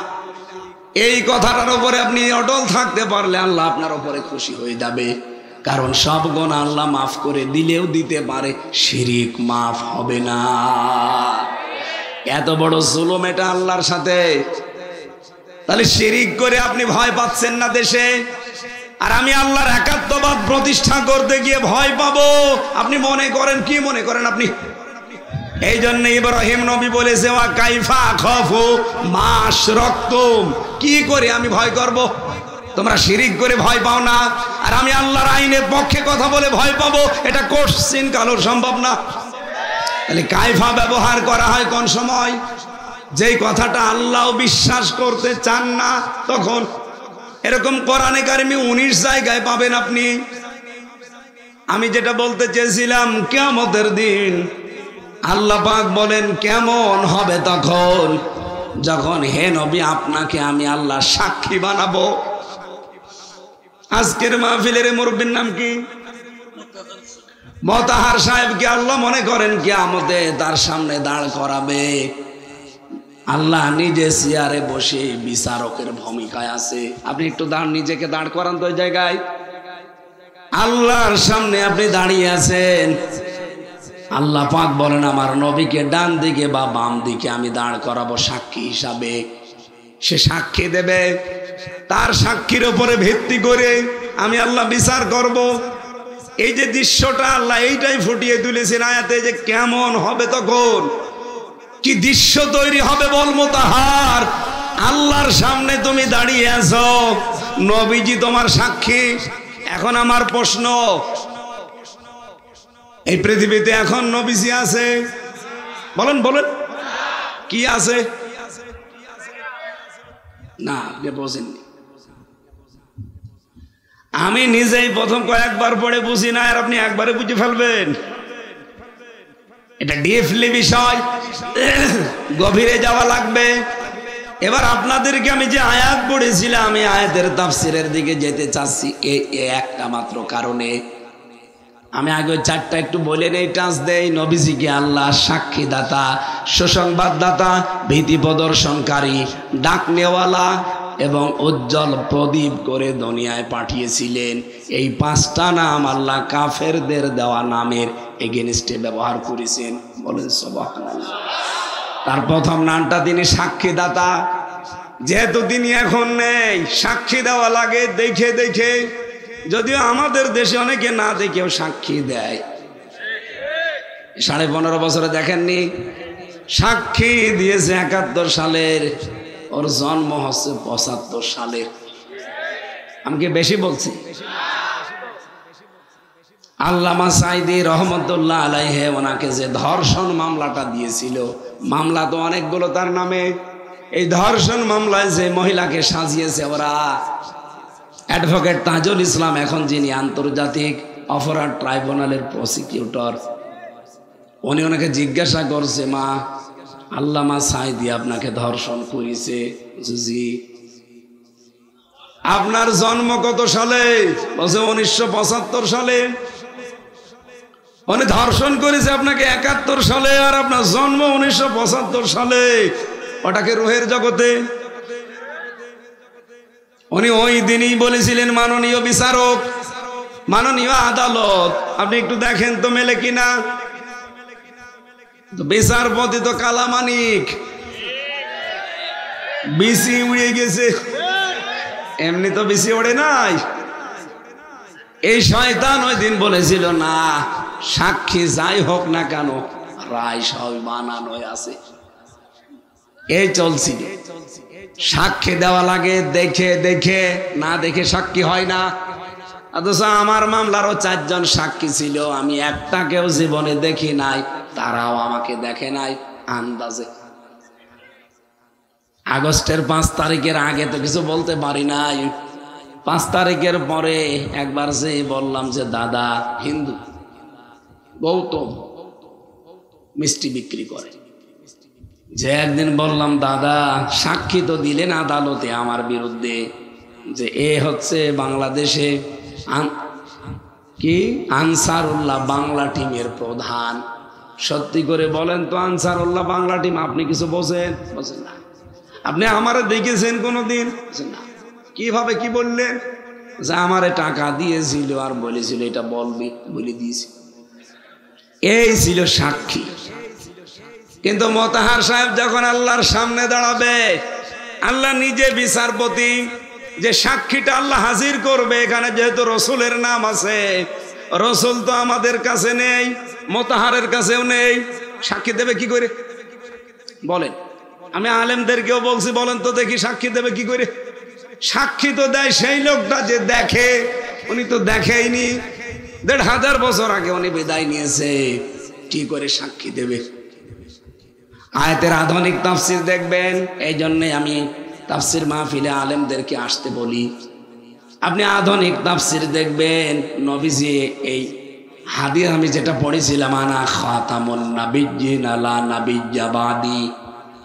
এই কথাটার উপরে আপনি অটল থাকতে পারলে আল্লাহ আপনার উপরে খুশি হয়ে যাবে, কারণ সব গুনাহ আল্লাহ মাফ করে দিলেও দিতে পারে, শিরিক মাফ হবে না। এত বড় জুলুম এটা আল্লাহর সাথে। তাহলে শিরিক করে আপনি ভয় পাচ্ছেন না দেশে, আর আমি আল্লাহর একাত্মবাদ প্রতিষ্ঠা করতে গিয়ে ভয় পাবো। আপনি মনে করেন, কি মনে করেন আপনি? এই জন্য ইব্রাহিম নবী বলেছে ওয়া কাইফা খাফু মা আশরাকতুম, কি করে আমি ভয় করব? তোমরা শিরিক করে ভয় পাও না, আর আমি আল্লাহর আইনের পক্ষে কথা বলে ভয় পাবো, এটা কোশ্চিন কালোর সম্ভব না। তাহলে কাইফা ব্যবহার করা হয় কোন সময়? যেই কথাটা আল্লাহ বিশ্বাস করতে চান না তখন। এরকম কোরআনে কারিমে 19 জায়গায় পাবেন আপনি। আমি যেটা বলতে চেয়েছিলাম, কিয়ামতের দিন আল্লাহ পাক বলেন কেমন হবে তখন, যখন হে নবী আপনাকে আমি আল্লাহ সাক্ষী বানাবো। আজকের মাহফিলের মুরব্বির নাম কি? মোতাহার সাহেবকে আল্লাহ মনে করেন কিয়ামতে তার সামনে দাঁড় করাবে। আল্লাহ নিজে চেয়ারে বসে বিচারকের ভূমিকায় আছে। আপনি একটু নিজেকে দাঁড় করান তো ওই জায়গায়। আল্লাহর সামনে আপনি দাঁড়িয়ে আছেন, আল্লাহ পাক বলেন আমার নবীকে ডান দিকে বা বাম দিকে আমি দাঁড় করাবো সাক্ষী হিসাবে। সে সাক্ষী দেবে, তার সাক্ষীর উপরে ভিত্তি করে আমি আল্লাহ বিচার করব। এই যে দৃশ্যটা আল্লাহ এইটাই ফুটিয়ে তুলেছেন আয়াতে, যে কেমন হবে তখন। কি দৃশ্য তৈরি হবে বল মোতাহার। আল্লাহর সামনে তুমি দাঁড়িয়ে আছো, নবীজি তোমার সাক্ষী। এখন আমার প্রশ্ন, এই পৃথিবীতে এখন নবীজি আছে? বলেন বলেন, কি আছে? না, আপনি বোঝেননি। আমি নিজেই প্রথম কয়েকবার পড়ে বুঝি না, আর আপনি একবারে বুঝে ফেলবেন। এটা ডিপলি বিষয়, গভীরে যাওয়া লাগবে। এবার আপনাদেরকে আমি যে আয়াত পড়েছিলাম, আমি আয়াতের তাফসিরের দিকে যেতে চাচ্ছি এই একটা মাত্র কারণে। আমি আগে চারটা একটু বলে নেই, টাচ দেই। নবীজিকে আল্লাহ সাক্ষীদাতা, সুসংবাদদাতা, ভীতি প্রদর্শনকারী, ডাক নেওয়ালা এবং উজ্জ্বল প্রদীপ করে দুনিয়ায় পাঠিয়েছিলেন। এই পাঁচটা নাম আল্লাহ কাফেরদের দেওয়া নামের এগেনস্টে ব্যবহার করেছেন। বলেন সুবহানাল্লাহ। তার প্রথম নামটা তিনি সাক্ষীদাতা। যেহেতু তিনি এখন নেই, সাক্ষী দেওয়া লাগে দেখে দেখে। যদিও আমাদের দেশে অনেকে না দেখেও সাক্ষী দেয়। 15.5 বছরে দেখেননি, সাক্ষী দিয়েছে 71 সালের, ওর জন্ম হচ্ছে 75 সালের। আমি কি বেশি বলছি? আল্লামা সাঈদী রহমতুল্লাহ আলাইহি ওনাকে যে ধর্ষণ মামলাটা দিয়েছিল, মামলা তো অনেকগুলো তার নামে, এই ধর্ষণ মামলায় যে মহিলাকে সাজিয়েছে ওরা, অ্যাডভোকেট তাজুল ইসলাম, এখন যিনি আন্তর্জাতিক অপরাধ ট্রাইব্যুনালের প্রসিকিউটর, উনি ওনাকে জিজ্ঞাসা করছে, মা আল্লামা সাঈদী আপনাকে ধর্ষণ করেছে? জি। আপনার জন্ম কত সালে? বলছে 1975 সালে। উনি ধর্ষণ করেছে আপনাকে 71 সালে, আর আপনার জন্ম 1975 সালে। ওটাকে রুহের জগতে। উনি ওই দিনই বলেছিলেন, মাননীয় বিচারক, মাননীয় আদালত, আপনি একটু দেখেন তো মেলে কিনা। বিচারপতি তো কালামানিক, বিসি উড়ে গেছে। এমনি তো বিসি ওড়ে নাই। এই শয়তান ওই দিন বলেছিল, না, সাক্ষী যাই হোক না কেন, রায় সব বানানো আছে। এই চলছিল, সাক্ষী দেওয়া লাগে দেখে দেখে, না দেখে সাক্ষী হয় না। অথচ আমার মামলারও 4 জন সাক্ষী ছিল, আমি একটাকেও জীবনে দেখি নাই, তারাও আমাকে দেখে নাই। আন্দাজে আগস্টের 5 তারিখের আগে তো কিছু বলতে পারি নাই। 5 তারিখের পরে একবার যে বললাম যে দাদা হিন্দু, গৌতম মিষ্টি বিক্রি করে, যে একদিন বললাম দাদা সাক্ষী তো দিলেন আদালতে আমার বিরুদ্ধে, যে এ হচ্ছে বাংলাদেশে কি আনসারুল্লাহ বাংলা টিমের প্রধান। সত্যি করে বলেন তো, আনসারুল্লাহ বাংলা টিম আপনি কিছু বোঝেন? বোঝেন না। আপনি আমারে দেখেছেন কোনোদিন? না। কিভাবে কি বললেন? যে আমারে টাকা দিয়েছিল আর বলেছিল এটা বলবি, বলে দিয়েছি। এই ছিল সাক্ষী। কিন্তু মোতাহার সাহেব যখন আল্লাহর সামনে দাঁড়াবে, আল্লাহ নিজে বিচারপতি, যে সাক্ষীটা আল্লাহ হাজির করবে। এখানে যেহেতু রসুলের নাম আছে, রসুল তো আমাদের কাছে নেই, মোতাহারের কাছেও নেই, সাক্ষী দেবে কি করে? বলেন। আমি আলেমদেরকেও বলছি, বলেন তো দেখি সাক্ষী দেবে কি করে? সাক্ষী তো দেয় সেই লোকটা যে দেখে, উনি তো দেখেইনি। 1500 বছর আগে উনি বিদায় নিয়েছে, কি করে সাক্ষী দেবে? আয়াতের আধুনিক তাফসির দেখবেন। এই জন্যে আমি তাফসির মাহফিলে আলেমদেরকে আসতে বলি। আপনি আধুনিক তাফসির দেখবেন, নবীজি এই হাদিস আমি যেটা পড়েছিলাম, আনা খাতামুন নাবিয়্যিন লা নাবিয়্যা বাদি,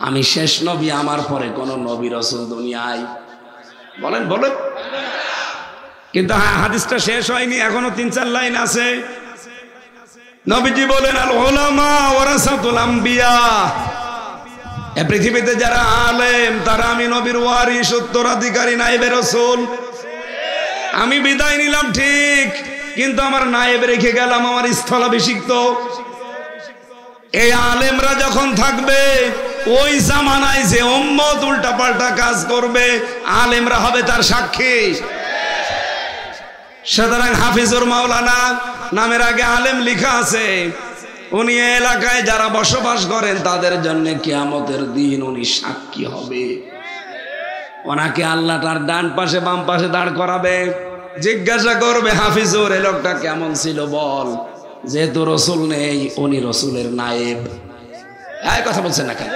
আমি শেষ নবী, আমার পরে কোন নবী রাসূল দুনিয়ায়। বলেন বলেন। কিন্তু হাদিসটা শেষ হয়নি, এখনো 3-4 লাইন আছে। নবীজি বলেন, আল উলামা ওয়ারাসাতুল আম্বিয়া, এই পৃথিবীতে যারা আলেম তারা আমি নবীর ওয়ারিস, উত্তরাধিকারী, নায়েবে রাসূল। আমি বিদায় নিলাম ঠিক, কিন্তু আমার নায়েব রেখে গেলাম, আমার স্থলাভিষিক্ত। এই আলেমরা যখন থাকবে, ওই জামানায় যে উম্মত উল্টা পাল্টা কাজ করবে, আলেমরা হবে তার সাক্ষী। সুতরাং হাফিজুর মাওলানা নামের আগে আলেম লেখা আছে, উনি এলাকায় যারা বসবাস করেন তাদের জন্য কিয়ামতের দিন উনি সাক্ষী হবে। ওনাকে আল্লাহ তার ডান পাশে বাম পাশে দাঁড় করাবে, জিজ্ঞাসা করবে হাফিজুর এই লোকটা কেমন ছিল বল। যেহেতু রসুল নেই, উনি রসুলের নায়েব। এই কথা বলছেন না কেন?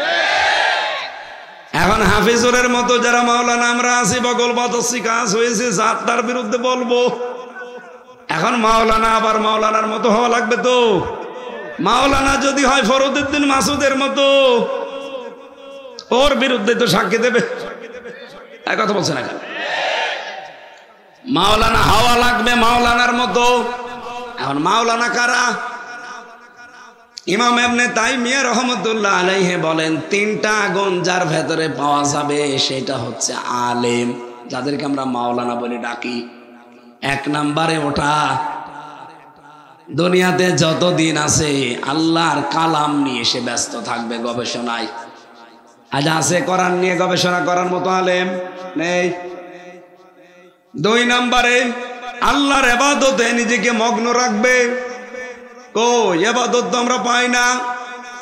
এখন হাফিজুরের মতো যারা মাওলানা আমরা আছি, বগল বাতসি কাজ হয়েছে, তার বিরুদ্ধে বলবো। এখন মাওলানা আবার মাওলানার মতো হওয়া লাগবে তো। মাওলানা যদি হয় ফরুদ্দিন মাসুদের মতো, ওর বিরুদ্ধে তো সাক্ষী দেবে। এই কথা বলছে না কেন? মাওলানা হওয়া লাগবে মাওলানার মতো। এখন মাওলানা কারা? ইমাম ইবনে তাইমিয়া রাহমাতুল্লাহ আলাইহি বলেন, তিনটা গুণ যার ভেতরে পাওয়া যাবে সেটা হচ্ছে আলেম, যাদেরকে আমরা মাওলানা বলে ডাকি। এক নম্বরে ওটা দুনিয়াতে যতদিন আছে আল্লাহর কালাম নিয়ে সে ব্যস্ত থাকবে, গবেষণায়। আজ আছে কোরআন নিয়ে গবেষণা করার মতো আলেম নেই। দুই নম্বরে আল্লাহর ইবাদতে নিজেকে মগ্ন রাখবে। কই ইবাদত তো আমরা পাই না,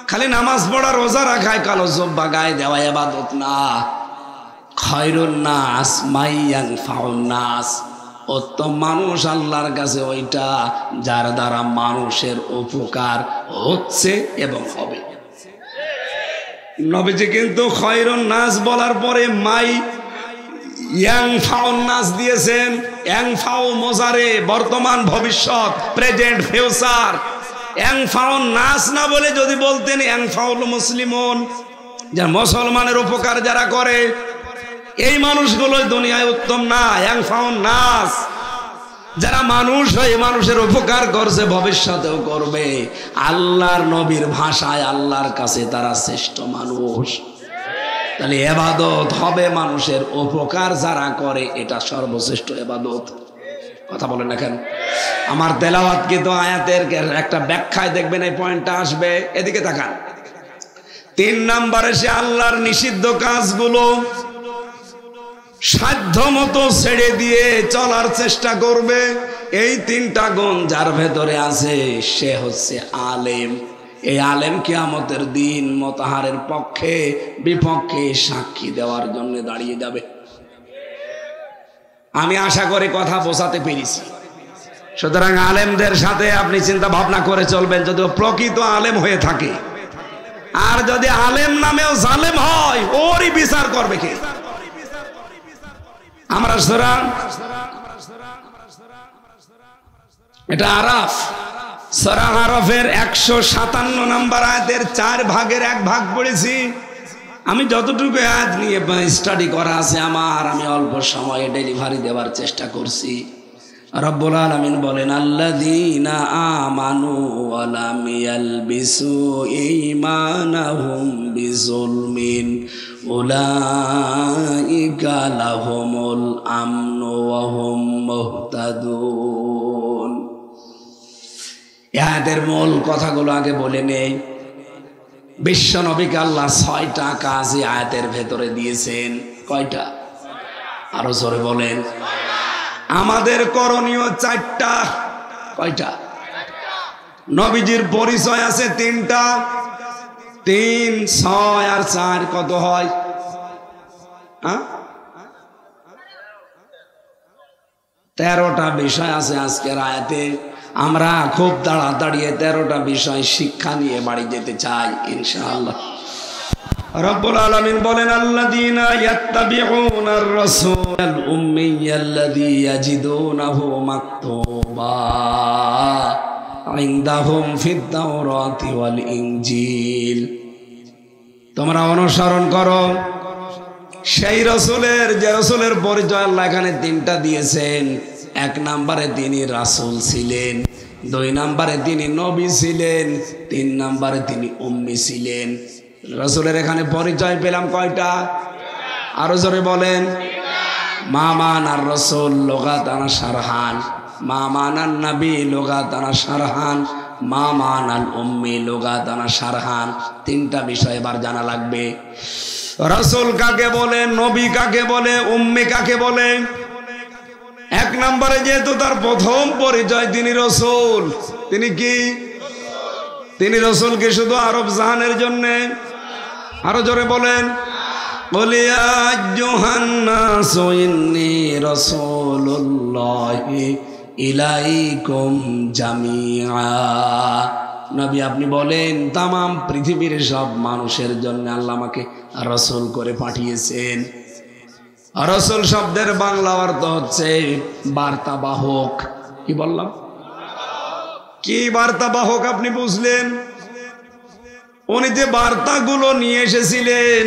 খালি নামাজ পড়া রোজা রাখায় কালো জব্বা গায়ে দেওয়া ইবাদত না। খায়রুন নাস মাইয়ানফাউন নাস, উত্তম মানুষ আল্লাহর কাছে ওইটা যার দ্বারা মানুষের উপকার হচ্ছে এবং হবে। নবীজি কিন্তু খায়রুন নাস বলার পরে মাই ইয়ানফাউন নাস দিয়েছেন। ইয়ানফাউ মোজারে, বর্তমান ভবিষ্যৎ, প্রেজেন্ট ফিউচার। ইয়ানফাউন নাস না বলে যদি বলতেন ইয়ানফাউল মুসলিমুন, যারা মুসলমানের উপকার যারা করে, এই মানুষগুলো দুনিয়ায় উত্তম না। ইয়ানফাউন নাস, যারা মানুষ হয়ে মানুষের উপকার করছে ভবিষ্যতেও করবে। আল্লাহর নবীর ভাষায় আল্লাহর কাছে তারা শ্রেষ্ঠ মানুষ। তাহলে ইবাদত হবে মানুষের উপকার যারা করে, এটা সর্বশ্রেষ্ঠ ইবাদত। কথা বলেন না কেন? আমার তেলাওয়াত কিন্তু আয়াতের একটা ব্যাখ্যায় দেখবেন এই পয়েন্টটা আসবে। এদিকে তাকান। 3 নম্বরে সে আল্লাহর নিষিদ্ধ কাজগুলো সাধ্য মতো ছেড়ে দিয়ে চলার চেষ্টা করবে। এই 3টা গুণ যার ভেতরে আছে সে হচ্ছে আলেম। এই আলেম কিয়ামতের দিন মোতাহারের পক্ষে বিপক্ষে সাক্ষী দেওয়ার জন্য দাঁড়িয়ে যাবে। আমি আশা করি কথা বোঝাতে পেরেছি। সুতরাং আলেমদের সাথে আপনি চিন্তা ভাবনা করে চলবেন, যদি প্রকৃত আলেম হয়ে থাকে। আর যদি আলেম নামেও জালেম হয়, ওরই বিচার করবে কে? আমরা সূরা, এটা আরাফ, সূরা আরাফের 157 নম্বর আয়াতের 4 ভাগের 1 ভাগ পড়েছি। আমি যতটুকু আয়াত নিয়ে স্টাডি করা আছে আমার, আমি অল্প সময়ে ডেলিভারি দেওয়ার চেষ্টা করছি। রব্বুল আলামিন বলেন, আল্লাযীনা আমানু ওয়া লাম ইয়ালবিসু ঈমানাহুম বিযুলমিন উলাইকা লাহুমুল আমনু ওয়া হুম মুহতাদুন। আয়াতের মূল কথাগুলো আগে বলে নেই। বিশ্ব নবীকে আল্লাহ 6টা কাজ আয়াতের ভেতরে দিয়েছেন। কয়টা? আরো জোরে বলেন। আমাদের করণীয় 4টা। কয়টা? নবীজির পরিচয় আছে 3টা। 3, 6 আর 4 কত হয়? 13টা বিষয় আছে আজকের আয়াতে। আমরা খুব তাড়াতাড়ি 13টা বিষয় শিক্ষা নিয়ে বাড়ি যেতে চাই ইনশাআল্লাহ। রব্বুল আলামিন বলেন, আল্লাযীনা ইয়াত্তাবিউনার রাসূলাল উম্মিয়াল্লাযী ইয়াজিদুনাহু মাকতুবা ইনদাহুম ফিত তাওরাতি ওয়াল ইনজিল। তোমরা অনুসরণ করো সেই রাসূলের, যে রাসূলের পরিচয় আল্লাহ এখানে 3টা দিয়েছেন। 1 নম্বরে তিনি রাসূল ছিলেন, 2 নম্বরে তিনি নবী ছিলেন, 3 নম্বরে তিনি উম্মি ছিলেন। রাসূলের এখানে পরিচয় পেলাম কয়টা? আরো জোরে বলেন। মা মানার রাসূল লুগাতান শারহান, মা মানান নবী লুগাতান শারহান, মা মানাল উম্মি লুগাতান শারহান। 3টা বিষয় এবার জানা লাগবে। রাসূল কাকে বলে, নবী কাকে বলে, উম্মি কাকে বলে? 1 নম্বরে যেহেতু তার প্রথম পরিচয় তিনি রাসূল, তিনি কি? তিনি রসুলকে শুধু আরব জাহানের জন্য, আরো জোরে বলেন, বলিয়া আইয়ুহান্নাসু ইন্নী রাসূলুল্লাহি ইলাইকুম জামিআ। নবী আপনি বলেন তামাম পৃথিবীর সব মানুষের জন্য আল্লাহ আমাকে রাসূল করে পাঠিয়েছেন। রাসূল শব্দের বাংলা অর্থ হচ্ছে বার্তাবাহক। কি বললাম? কি বার্তাবাহক আপনি বুঝলেন? উনি যে বার্তাগুলো নিয়ে এসেছিলেন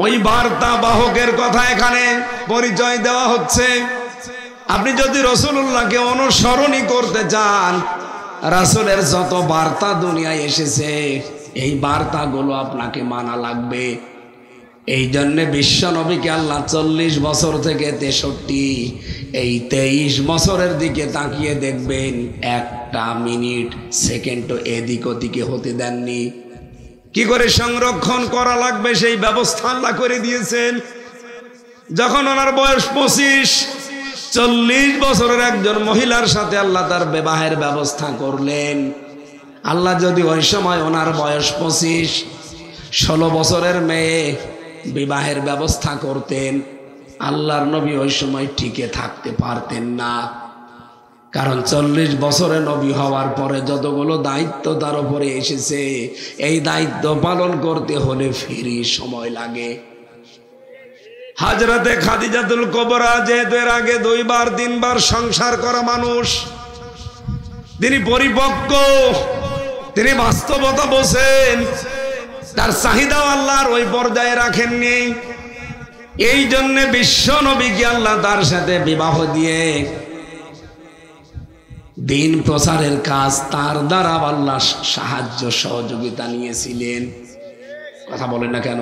ওই বার্তাবাহকের কথা এখানে পরিচয় দেওয়া হচ্ছে। আপনি যদি রাসূলুল্লাহকে অনুসরণই করতে চান, রাসূলের যত বার্তা দুনিয়ায় এসেছে এই বার্তাগুলো আপনাকে মানা লাগবে। এই জন্য বিশ্ব নবীকে আল্লাহ 40 বছর থেকে 63 এই 23 বছরের দিকে তাকিয়ে দেখবেন একটা মিনিট সেকেন্ড এদিক ওদিকে হতে দেননি। কি করে সংরক্ষণ করা লাগবে সেই ব্যবস্থা আল্লাহ করে দিয়েছেন। যখন ওনার বয়স 25, 40 বছরের একজন মহিলার সাথে আল্লাহ তার বিবাহের ব্যবস্থা করলেন। আল্লাহ যদি ওই সময় ওনার বয়স 25, 16 বছরের মেয়ে বিবাহের ব্যবস্থা করতেন, আল্লাহর নবী ওই সময় টিকে থাকতে পারতেন না। কারণ 40 বছরে নবী হওয়ার পরে যতগুলো দায়িত্ব তার উপরে এসেছে এই দায়িত্ব পালন করতে হলে ফেরি সময় লাগে। হযরতে খাদিজাতুল কুবরা যেহেতু এর আগে 2 বার 3 বার সংসার করা মানুষ, তিনি পরিপক্ক, তিনি বাস্তবতা বোঝেন। তার চাহিদা আল্লাহর ওই পর্যায়ে রাখেননি। এই জন্য বিশ্ব নবীকে আল্লাহ তার সাথে বিবাহ দিয়ে দিন প্রচারের কাজ তার দ্বারা আল্লাহ সাহায্য সহযোগিতা নিয়েছিলেন। কথা বলেন না কেন?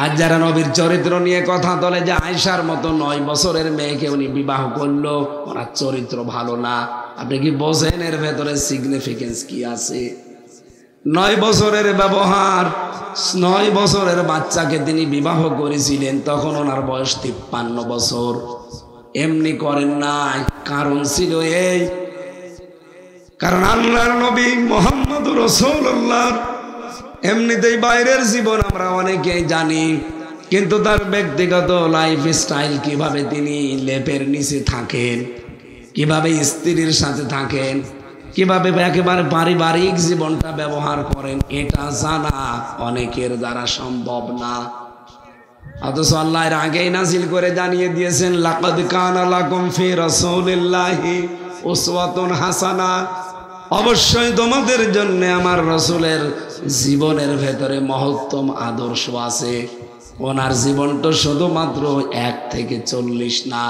আজ যারা নবীর চরিত্র নিয়ে কথা বলে যে আয়েশার মতো 9 বছরের মেয়েকে উনি বিবাহ করলো, ওনার চরিত্র ভালো না, আপনি কি বোঝেন এর ভেতরে সিগনিফিকেন্স কি আছে? 9 বছরের ব্যবহার, 9 বছরের বাচ্চাকে তিনি বিবাহ করেছিলেন, তখন ওনার বয়স 53 বছর। এমনি করেন নাই, কারণ ছিল এই, কারণ আল্লাহর নবী মুহাম্মদুর রাসূলুল্লাহ এমনিতেই বাইরের জীবন আমরা অনেকেই জানি, কিন্তু তার ব্যক্তিগত লাইফ স্টাইল কিভাবে তিনি লেপের নিচে থাকেন, কিভাবে স্ত্রীর সাথে থাকেন, কিভাবে একেবারে পারিবারিক জীবনটা ব্যবহার করেন, এটা জানা অনেকের দ্বারা সম্ভব না। অথচ আল্লাহ এর আগেই নাজিল করে জানিয়ে দিয়েছেন, লাকাদ কানা লাকুম ফি রাসূলিল্লাহি উসওয়াতুন হাসানা, অবশ্যই তোমাদের জন্য আমার রাসূলের জীবনের ভেতরে মহত্তম আদর্শ আছে। ওনার জীবনটা শুধুমাত্র 1 থেকে 40 না,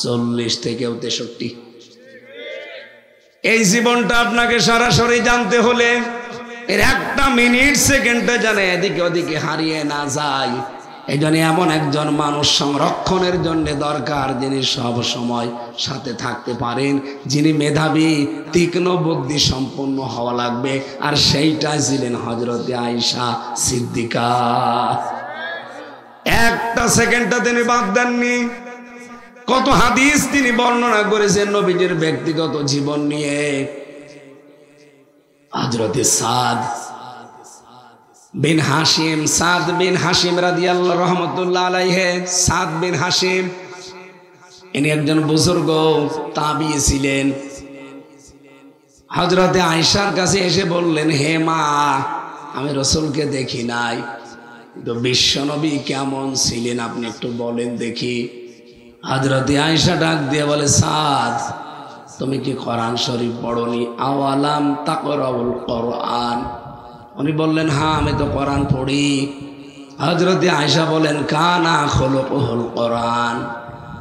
40 থেকেও 63। এই জীবনটা আপনাকে সরাসরি জানতে হলে এর একটা মিনিট সেকেন্ডটা জানে এদিকে ওদিকে হারিয়ে না যায়। এই জন্য এমন একজন মানুষ সংরক্ষণের জন্য দরকার, যিনি সব সময় সাথে থাকতে পারেন, যিনি মেধাবী, তীক্ষ্ণ বুদ্ধি সম্পন্ন হওয়া লাগবে। আর সেইটা ছিলেন হযরতে আয়েশা সিদ্দিকা। একটা সেকেন্ডটা তিনি বাদ দেননি। কত হাদিস তিনি বর্ণনা করেছেন নবীজির ব্যক্তিগত জীবন নিয়ে। হযরতে সাদ বিন হাশিম রাদিয়াল্লাহু রাহমাতুল্লাহ আলাইহি, সাদ বিন হাশিম ইনি একজন বুজুর্গ তাবিঈ ছিলেন। হযরতে আয়েশার কাছে এসে বললেন, হে মা, আমি রাসূলকে দেখি নাই, তো বিশ্বনবী কেমন ছিলেন আপনি একটু বলেন দেখি। হযরতে আয়েশা ডাক দিয়ে বলে, সাদ, তুমি কি কোরআন শরীফ পড়োনি? আওয়ালাম তাকরাউল কোরআন? উনি বললেন, হ্যাঁ, আমি তো কোরআন পড়ি। হযরতে আয়েশা বলেন, কানা খুলুকুল কোরআন,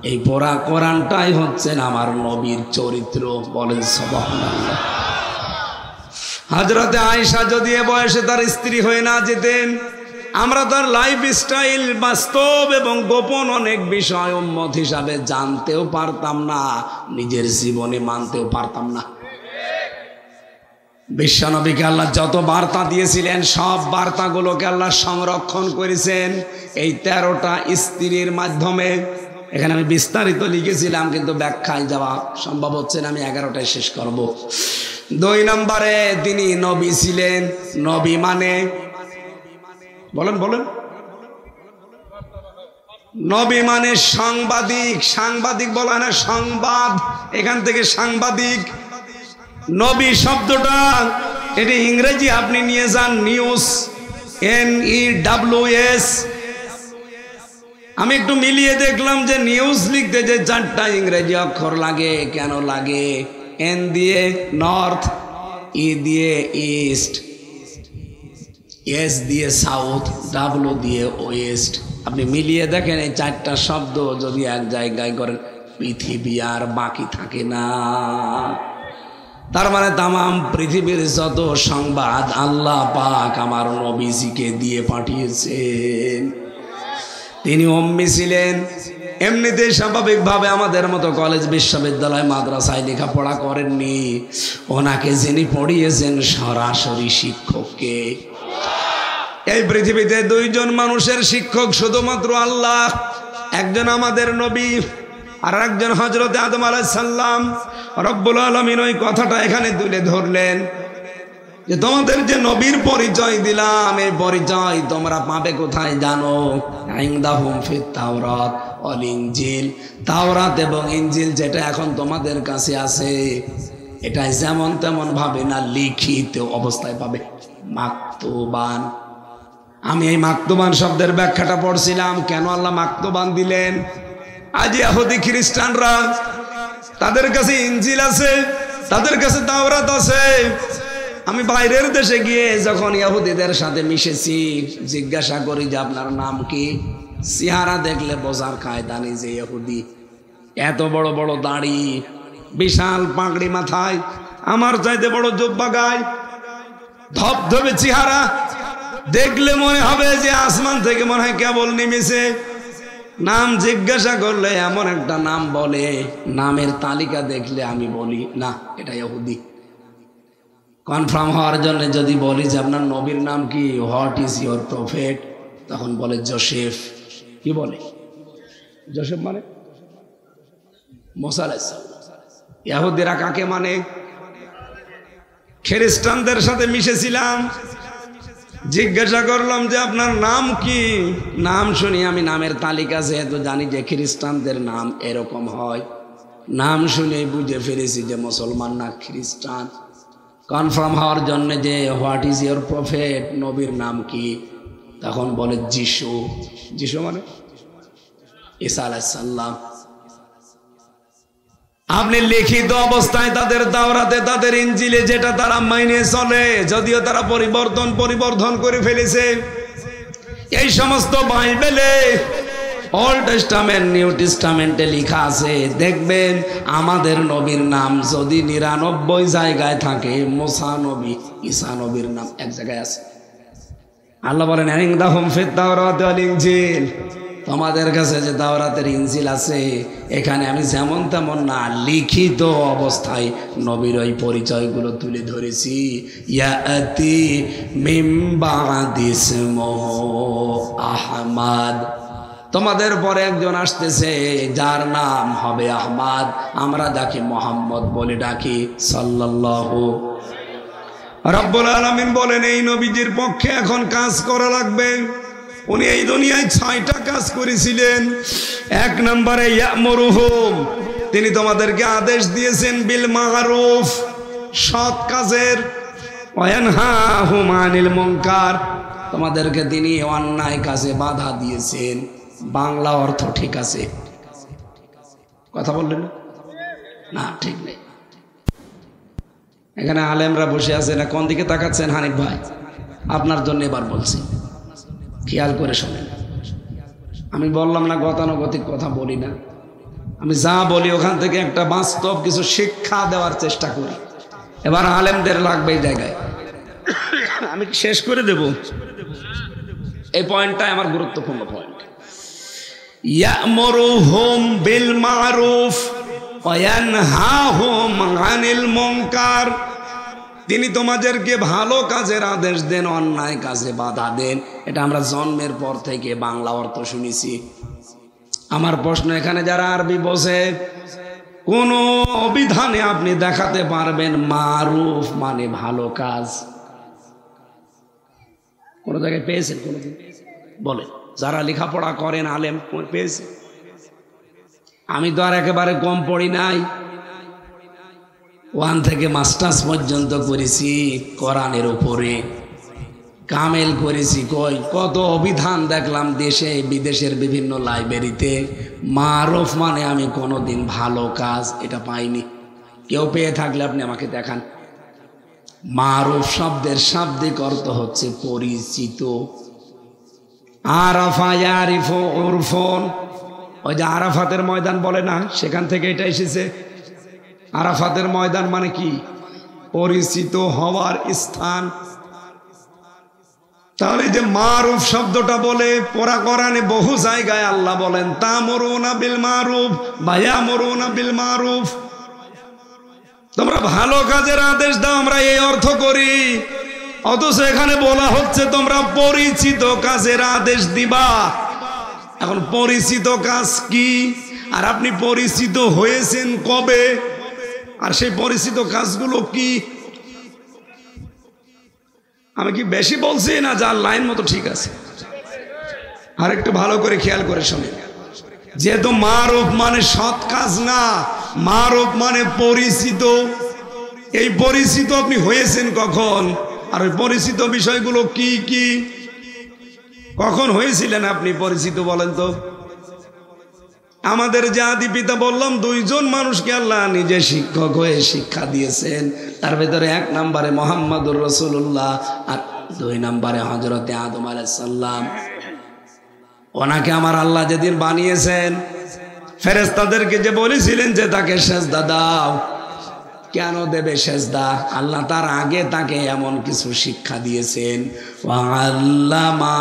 এই পড়া কোরআনটাই হচ্ছেন আমার নবীর চরিত্র। বলেন সুবহানাল্লাহ। হযরতে আয়েশা যদি এ বয়সে তার স্ত্রী হয়ে না যেতেন, আমরা তার লাইফ স্টাইল, বাস্তব এবং গোপন অনেক বিষয় উম্মত হিসাবে জানতেও পারতাম না, নিজের জীবনে মানতেও পারতাম না। বিশ্বনবীকে আল্লাহ যত বার্তা দিয়েছিলেন সব বার্তাগুলোকে আল্লাহ সংরক্ষণ করেছেন এই 13টা স্ত্রীর মাধ্যমে। এখানে আমি বিস্তারিত লিখেছিলাম, কিন্তু ব্যাখ্যায় যাওয়া সম্ভব হচ্ছে না, আমি 11টায় শেষ করব। দুই নম্বরে তিনি নবী ছিলেন। নবী মানে বলেন বলেন, নবী মানে সাংবাদিক। সাংবাদিক বলা না, সংবাদ, এখান থেকে সাংবাদিক। নবী শব্দটা এটি ইংরেজি আপনি নিয়ে যান, নিউজ, NEWS। আমি একটু মিলিয়ে দেখলাম যে নিউজ লিখতে যে 4টা ইংরেজি অক্ষর লাগে। কেন লাগে? N দিয়ে নর্থ, E দিয়ে ইস্ট, S দিয়ে সাউথ, W দিয়ে ওয়েস্ট। আপনি মিলিয়ে দেখেন এই 4টা শব্দ যদি এক জায়গায় করেন, পৃথিবী আর বাকি থাকে না। তার মানে তামাম পৃথিবীর যত সংবাদ আল্লাহ পাক আমার নবীজিকে দিয়ে পাঠিয়েছেন। তিনি উম্মি ছিলেন। এমনিতে স্বাভাবিকভাবে আমাদের মতো কলেজ, বিশ্ববিদ্যালয়, মাদ্রাসায় লেখাপড়া করেননি। ওনাকে যিনি পড়িয়েছেন সরাসরি শিক্ষককে। এই পৃথিবীতে 2 জন মানুষের শিক্ষক শুধুমাত্র আল্লাহ। একজন আমাদের নবী, আর একজন হযরত আদম আলাইহিস সালাম। রব্বুল আলামিন ওই কথাটা এখানে তুলে ধরলেন যে তোমাদের যে নবীর পরিচয় দিলাম, এই পরিচয় তোমরা পাবে কোথায় জানো? ইনদাহুম ফিত তাওরাত ওয়াল ইনজিল। তাওরাত এবং ইনজিল যেটা এখন তোমাদের কাছে আছে, এটা যেমন তেমন ভাবে না, লিখিত অবস্থায় পাবে, মাকতুবান। আমি এই মাকতুবান শব্দের ব্যাখ্যাটা পড়ছিলাম, কেন আল্লাহ মাকতুবান দিলেন। আজ ইহুদি খ্রিস্টানরা, তাদের কাছে ইনজিল আছে, তাদের কাছে তাওরাত আছে। আমি বাইরের দেশে গিয়ে যখন ইহুদিদের সাথে মিশেছি, জিজ্ঞাসা করি যে আপনার নাম কি? চেহারা দেখলে বোঝার কায়দা নেই যে ইহুদি। এত বড় বড় দাড়ি, বিশাল পাগড়ি মাথায়, আমার চাইতে বড় জুব্বা গায়, ধবধবে চেহারা, দেখলে মনে হবে যে আসমান থেকে মনে হয় কেবল নেমেছে। নাম জিজ্ঞাসা করলে এমন একটা নাম বলে, নামের তালিকা দেখলে আমি বলি না এটা ইহুদি। কনফার্ম হওয়ার জন্য যদি বলি যে আপনার নবীর নাম কি, হোয়াট ইজ ইয়োর প্রফেট, তখন বলে জোসেফ। কি বলে? জোসেফ মানে মুসা আলাইহিস সালাম। ইহুদিরা কাকে মানে? খ্রিস্টানদের সাথে মিশেছিলাম, জিজ্ঞাসা করলাম যে আপনার নাম কি? নাম শুনি আমি নামের তালিকা যেহেতু জানি যে খ্রিস্টানদের নাম এরকম হয়, নাম শুনে বুঝে ফেলেছি যে মুসলমান না খ্রিস্টান। কনফার্ম হওয়ার জন্য যে হোয়াট ইজ ইয়োর প্রফেট, নবীর নাম কি, তখন বলে যিশু। যিশু মানে ঈসা আলাইহিস সালাম। আপনি লিখিত অবস্থায় তাদের তাওরাতে, তাদের ইনজিলে যেটা তারা মাইনে চলে, যদিও তারা পরিবর্তন করে ফেলেছে, এই সমস্ত বাইবেলে, ওল্ড টেস্টামেন্ট, নিউ টেস্টামেন্টে লেখা আছে। দেখবেন আমাদের নবীর নাম যদি 99 জায়গায় থাকে, মুসা নবী, ঈসা নবীর নাম এক জায়গায় আছে। আল্লাহ বলেন ইনদাহুম ফিত তাওরাত ওয়াল ইনজিল। তোমাদের কাছে যে তাওরাতের ইনজিল আছে, এখানে আমি যেমন তেমন না, লিখিত অবস্থায় নবীর ওই পরিচয়গুলো তুলে ধরেছি। ইয়াতি মিন বাদি ইসমুহু আহমদ। তোমাদের পরে একজন আসতেছে যার নাম হবে আহমদ। আমরা যাকে মোহাম্মদ বলে ডাকি, সাল্লাল্লাহু। রব্বুল আলামিন বলেন এই নবীজির পক্ষে এখন কাজ করা লাগবে। উনি এই দুনিয়ায় 6টা কাজ করেছিলেন। 1 নম্বরে ইয়ামুরুহুম, তিনি তোমাদেরকে আদেশ দিয়েছেন বিল মারুফ, সৎ কাজের, ওয়া ইয়ানহাহুম আনিল মুনকার, তোমাদেরকে তিনি অন্যায় কাজে বাধা দিয়েছেন। বাংলা অর্থ ঠিক আছে? কথা বললেন না? ঠিক নেই। এখানে আলেমরা বসে আছে না, কোন দিকে তাকাচ্ছেন? হানিফ ভাই, আপনার জন্য এবার বলছি, খেয়াল করে শোনেন। আমি বললাম না গতানুগতিক কথা বলি না, আমি যা বলি ওখান থেকে একটা বাস্তব কিছু শিক্ষা দেওয়ার চেষ্টা করি। এবার আলেমদের লাগবে এই জায়গায়। আমি শেষ করে দেব, এই পয়েন্টটা আমার গুরুত্বপূর্ণ পয়েন্ট। ইয়ামুরুহুম বিল মারুফ ওয়া ইয়ানহাহুম আনিল মুনকার, তিনি তোমাদেরকে ভালো কাজের আদেশ দেন, অন্যায় কাজে বাধা দেন। এটা আমরা জন্মের পর থেকে বাংলা অর্থ শুনেছি। আমার প্রশ্ন, এখানে যারা আরবি বোঝে কোন অভিধানে আপনি দেখাতে পারবেন মারুফ মানে ভালো কাজ? কোন জায়গায় পেয়েছেন কোনদিন? বলে যারা লেখাপড়া করেন আলেম পেয়েছে? আমি তো আর একেবারে কম পড়ি নাই, 1 থেকে মাস্টার্স পর্যন্ত করেছি কোরআনের উপরে, কামেল করেছি। কত অভিধান দেখলাম দেশে বিদেশের বিভিন্ন লাইব্রেরিতে। মারুফ মানে আমি কোনোদিন ভালো কাজ এটা পাইনি। কেউ পেয়ে থাকলে আপনি আমাকে দেখান। মারুফ শব্দের শাব্দিক অর্থ হচ্ছে পরিচিত। আরাফা ইয়ারিফু উরফুন, ওই যে আরাফাতের ময়দান বলে না, সেখান থেকে এটা এসেছে। আরাফাতের ময়দান মানে কি? পরিচিত হওয়ার স্থান। তাহলে যে মারুফ শব্দটা বলে পড়া কোরআনে বহু জায়গায় আল্লাহ বলেন তামুরুনা বিল মারুফ বা ইয়ামুরুনা বিল মারুফ, তোমরা ভালো কাজের আদেশ দাও, আমরা এই অর্থ করি। অথচ এখানে বলা হচ্ছে তোমরা পরিচিত কাজের আদেশ দিবা। এখন পরিচিত কাজ কি, আর আপনি পরিচিত হয়েছেন কবে, আর সেই পরিচিত কাজগুলো কি? আমি কি বেশি বলছি না যার লাইন মতো ঠিক আছে? আর একটু ভালো করে খেয়াল করে শোনেন। যেহেতু মারুফ মানে সৎ কাজ না, মারুফ মানে পরিচিত। এই পরিচিত আপনি হয়েছেন কখন, আর ওই পরিচিত বিষয়গুলো কি কি, কখন হয়েছিলেন আপনি পরিচিত বলেন তো? আমাদের জাতি পিতা বললাম 2 জন মানুষকে আল্লাহ নিজে শিক্ষক হয়ে শিক্ষা দিয়েছেন। তার ভেতরে 1 নম্বরে মুহাম্মদুর রাসূলুল্লাহ, আর 2 নম্বরে হযরতে আদম আলাইহিস সালাম। ওনাকে আমার আল্লাহ যেদিন বানিয়েছেন, ফেরেশতাদেরকে যে বলেছিলেন যে তাকে সেজদা দাও, কেন দেবে সেজদা? আল্লাহ তার আগে তাকে এমন কিছু শিক্ষা দিয়েছেন। ওয়াল্লামা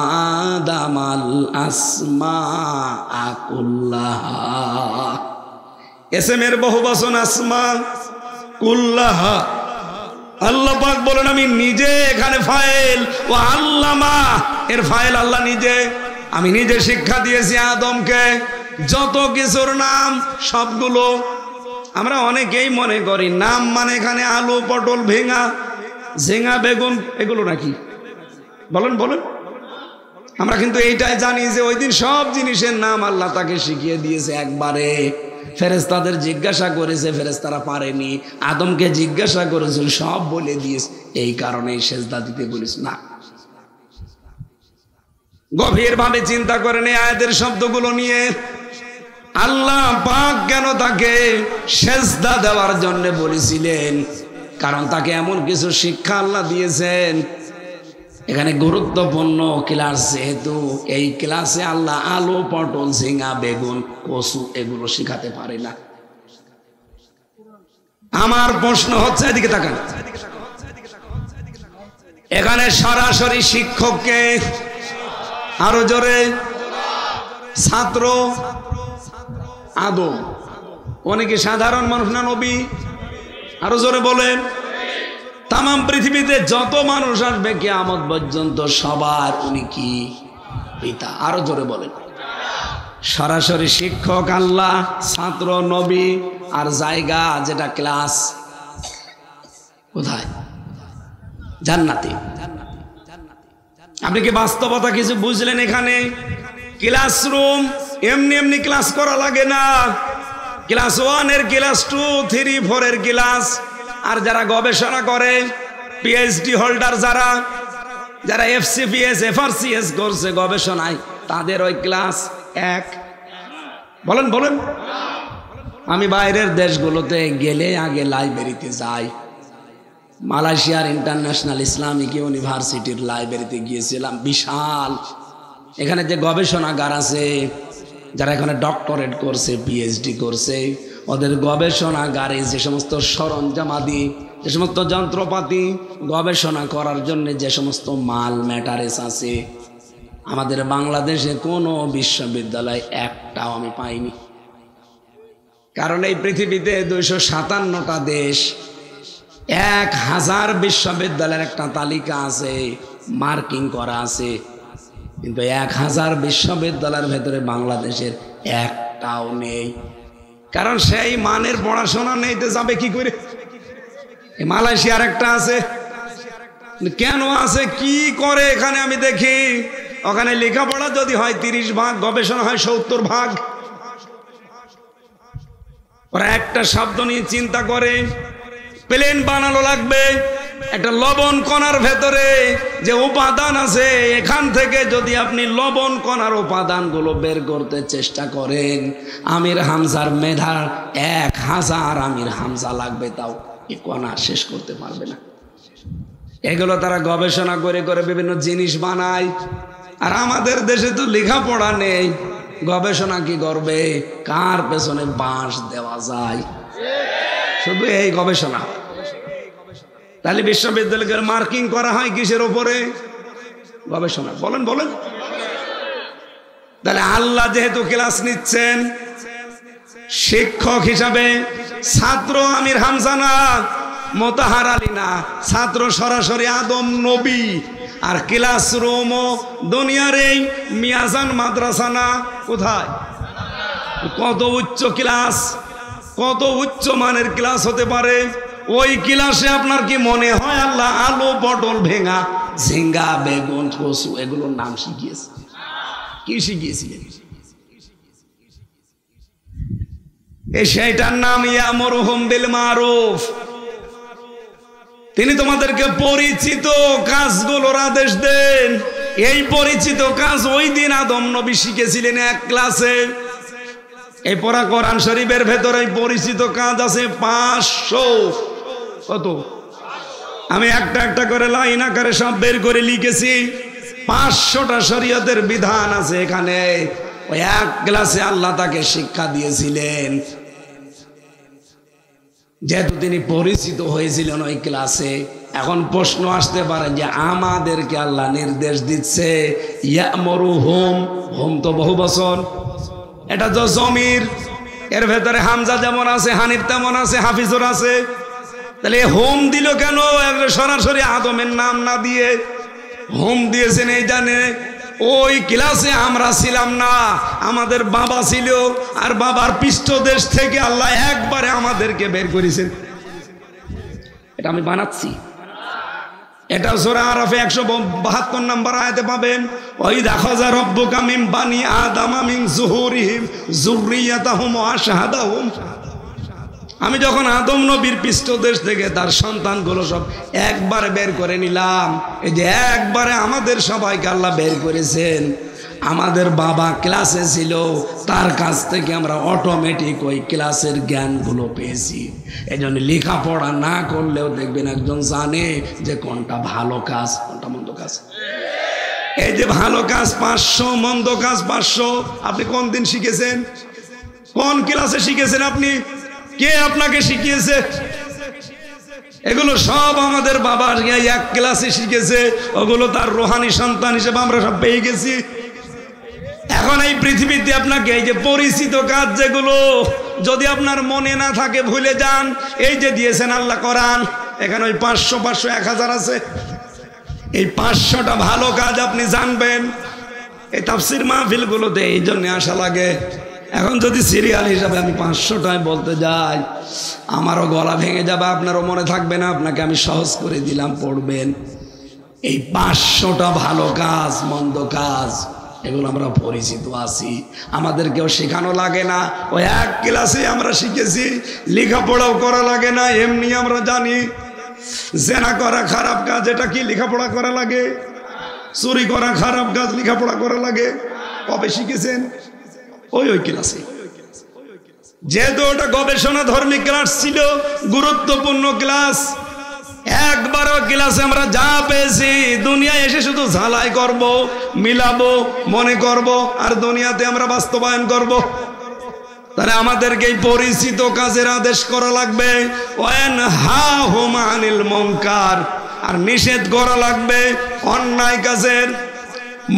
আদামাল আসমাআ কুল্লাহা, এসমের বহুবচন আসমা, কুল্লাহা। আল্লাহ পাক বলেন আমি নিজে, এখানে ফাইল, ওয়াল্লামা এর ফাইল আল্লাহ নিজে। আমি নিজে শিক্ষা দিয়েছি আদমকে যত কিছুর নাম সবগুলো। আমরা অনেকেই মনে করি নাম মানে এখানে আলু, পটল, ভেঙা, ঝিঙা, বেগুন, এগুলো নাকি? বলেন বলেন। আমরা কিন্তু এইটাই জানি যে ওই দিন সব জিনিসের নাম আল্লাহ তাকে শিখিয়ে দিয়েছে একবারে। ফেরেশতাদের জিজ্ঞাসা করেছে, ফেরেশতারা পারেনি। আদমকে জিজ্ঞাসা করেছিল, সব বলে দিয়েছে। এই কারণে সেজদা দিতে বলিস না। গভীরভাবে চিন্তা করেন এই আয়াতের শব্দগুলো নিয়ে। আল্লাহ পাক কেন তাকে সেজদা দেওয়ার জন্য বলেছিলেন? কারণ তাকে এমন কিছু শিক্ষা আল্লাহ দিয়েছেন। এখানে গুরুত্বপূর্ণ ক্লাস, যেহেতু এই ক্লাসে আল্লাহ আলু, পটল, ঝিঙা, বেগুন, কচু এগুলো শিখাতে পারে না। আমার প্রশ্ন হচ্ছে, এদিকে তাকান, এখানে সরাসরি শিক্ষককে, আরো জোরে, ছাত্র আদম। অনেকে সাধারণ মানুষ না নবী? আরো জোরে বলেন। তাম পৃথিবীতে যত মানুষ আসবে কিয়ামত পর্যন্ত সবার উনি কি? পিতা। আরো জোরে বলেন। সরাসরি শিক্ষক আল্লাহ, ছাত্র নবী, আর জায়গা যেটা ক্লাস কোথায়? জান্নাতে। আপনি কি বাস্তবতা কিছু বুঝলেন? এখানে ক্লাসরুম এমনি এমনি ক্লাস করা লাগে না। ক্লাস 1 এর ক্লাস 2, 3, 4 এর ক্লাস। আর যারা গবেষণা করে, পিএইচডি হোল্ডার, যারা এফসিপিএস, এফআরসিএস করছে গবেষণায়, তাদের ওই ক্লাস 1। বলেন বলেন। আমি বাইরের দেশগুলোতে গেলে আগে লাইব্রেরিতে যাই। মালয়েশিয়ার ইন্টারন্যাশনাল ইসলামিক ইউনিভার্সিটির লাইব্রেরিতে গিয়েছিলাম, বিশাল। এখানে যে গবেষণাগার আছে, যারা এখানে ডক্টরেট করছে, পিএইচডি করছে, ওদের গবেষণাগারে যে সমস্ত সরঞ্জামাদি, যে সমস্ত যন্ত্রপাতি, গবেষণা করার জন্য যে সমস্ত মাল ম্যাটারেস আছে, আমাদের বাংলাদেশে কোনো বিশ্ববিদ্যালয় একটাও আমি পাইনি। কারণ এই পৃথিবীতে 257টা দেশ, 1000 বিশ্ববিদ্যালয়ের একটা তালিকা আছে, মার্কিং করা আছে, কিন্তু 1000 বিশ্ববিদ্যালয়ের ভেতরে বাংলাদেশের একটাও নেই। কারণ সেই মানের পড়াশোনা নেইতে যাবে কি করে। মালয়েশিয়ার একটা আছে, কেন আছে কি করে এখানে আমি দেখি, ওখানে লেখাপড়া যদি হয় 30 ভাগ, গবেষণা হয় 70 ভাগ। ওরা একটা শব্দ নিয়ে চিন্তা করে, প্লেন বানানো লাগবে, একটা লবণ কণার ভেতরে যে উপাদান আছে, এখান থেকে যদি আপনি লবণ কণার উপাদানগুলো বের করতে চেষ্টা করেন, আমির হামজার মেধা 1000 আমির হামজা লাগবে, তাও এই কণা শেষ করতে পারবে না। এগুলো তারা গবেষণা করে করে বিভিন্ন জিনিস বানায়। আর আমাদের দেশে তো লেখাপড়া নেই, গবেষণা কি করবে, কার পেছনে বাঁশ দেওয়া যায়, শুধু এই গবেষণা। তাহলে বিশ্ববিদ্যালয়ের মার্কিং করা হয় কিসের উপরে, গবেষণা। বলেন বলেন। তাহলে আল্লাহ যেহেতু ক্লাস নিচ্ছেন শিক্ষক হিসাবে, ছাত্র আমির হামজা না, মোতাহার আলী না, ছাত্র সরাসরি আদম নবী। আর ক্লাসরুমও দুনিয়ার এই মিয়াজান মাদ্রাসা না, কোথায়, কত উচ্চ ক্লাস, কত উচ্চ মানের ক্লাস হতে পারে। ওই ক্লাসে আপনার কি মনে হয় আল্লাহ আলু পটল ভেঙা ঝিঙ্গা বেগুন কচু এগুলোর নাম শিখিয়েছে? কি শিখিয়েছিলেন? সেইটার নাম ইয়ামুরুহুম বিল মারুফ। তিনি তোমাদেরকে পরিচিত কাজগুলোর আদেশ দেন। এই পরিচিত কাজ ওই দিন আদম নবী শিখেছিলেন এক ক্লাসে। এই পড়া কোরআন শরীফের ভেতরে পরিচিত কাজ আছে 500। কত? আমি একটা একটা করে লাইন আকারে সব বের করে লিখেছি। 500টা শরীয়তের বিধান আছে এখানে। ওই এক ক্লাসে আল্লাহ তাকে শিক্ষা দিয়েছিলেন। যেহেতু তিনি পরিচিত হয়েছিলেন ওই ক্লাসে, এখন প্রশ্ন আসতে পারে যে আমাদেরকে আল্লাহ নির্দেশ দিচ্ছে ইয়ামুরুহুম, হুম তো বহু বচন, এটা তো জমির, এর ভেতরে হামজা যেমন আছে, হানিফ তেমন আছে, হাফিজুর আছে। তাহলে হোম দিল কেন? সরাসরি আদমের নাম না দিয়ে হোম দিয়েছেন এই জানে। ওই ক্লাসে আমরা ছিলাম না, আমাদের বাবা ছিল, আর বাবার পৃষ্ঠদেশ থেকে আল্লাহ একবারে আমাদেরকে বের করেছেন। এটা আমি বানাচ্ছি, এটা সূরা আরাফে 172 নম্বর আয়াতে পাবেন। ওই দেখো যা রব্বুকা মিন বানি আদামা মিন যুহুরিহিম যুররিয়াতাহুম ওয়া আশহাদাহুম। আমি যখন আদম নবীর পৃষ্ঠদেশ থেকে তার সন্তানগুলো সব একবারে বের করে নিলাম, এই যে একবারে আমাদের সবাইকে আল্লাহ বের করেছেন। আমাদের বাবা ক্লাসে ছিল, তার কাছ থেকে আমরা অটোমেটিক ওই ক্লাসের জ্ঞানগুলো পেয়েছি। এই জন্য লেখাপড়া না করলেও দেখবেন একজন জানে যে কোনটা ভালো কাজ, কোনটা মন্দ কাজ। এই যে ভালো কাজ 500, মন্দ কাজ 500। আপনি কোন দিন শিখেছেন? কোন ক্লাসে শিখেছেন আপনি? কে আপনাকে শিখিয়েছে? এগুলো সব আমাদের বাবা এক ক্লাসে শিখেছে। ওগুলো তার রোহানি সন্তান হিসেবে আমরা সব পেয়ে গেছি। এখন এই পৃথিবীতে আপনাকে এই যে পরিচিত কাজ যেগুলো যদি আপনার মনে না থাকে, ভুলে যান, এই যে দিয়েছেন আল্লাহ কোরআন, এখানে ওই 500 1000 আছে। এই 500টা ভালো কাজ আপনি জানবেন। এই তাফসীর মাহফিলগুলোতে এই জন্য আসা লাগে। এখন যদি সিরিয়াল হিসাবে আমি 500টায় বলতে যাই, আমারও গলা ভেঙে যাবে, আপনারও মনে থাকবে না। আপনাকে আমি সহজ করে দিলাম, পড়বেন। এই 500টা ভালো কাজ, মন্দ কাজ, এগুলো আমরা পরিচিত আছি, আমাদেরকেও শেখানো লাগে না। ওই এক ক্লাসে আমরা শিখেছি, লেখাপড়াও করা লাগে না, এমনি আমরা জানি। জেনা করা খারাপ কাজ, এটা কি লেখাপড়া করা লাগে? চুরি করা খারাপ কাজ, লেখাপড়া করা লাগে? কবে শিখেছেন? ওই ক্লাসে। যেহেতু ওটা গবেষণা ধর্মী ক্লাস ছিল, গুরুত্বপূর্ণ ক্লাস, একবারও ক্লাসে আমরা যা পেয়েছি দুনিয়ায় এসে শুধু ঝালাই করব, মিলাবো, মনে করব, আর দুনিয়াতে আমরা বাস্তবায়ন করব। তাহলে আমাদেরকে এই পরিচিত কাজের আদেশ করা লাগবে, ওয়ানহাহুম আনিল মুনকার, আর নিষেধ করা লাগবে অন্যায় কাজের।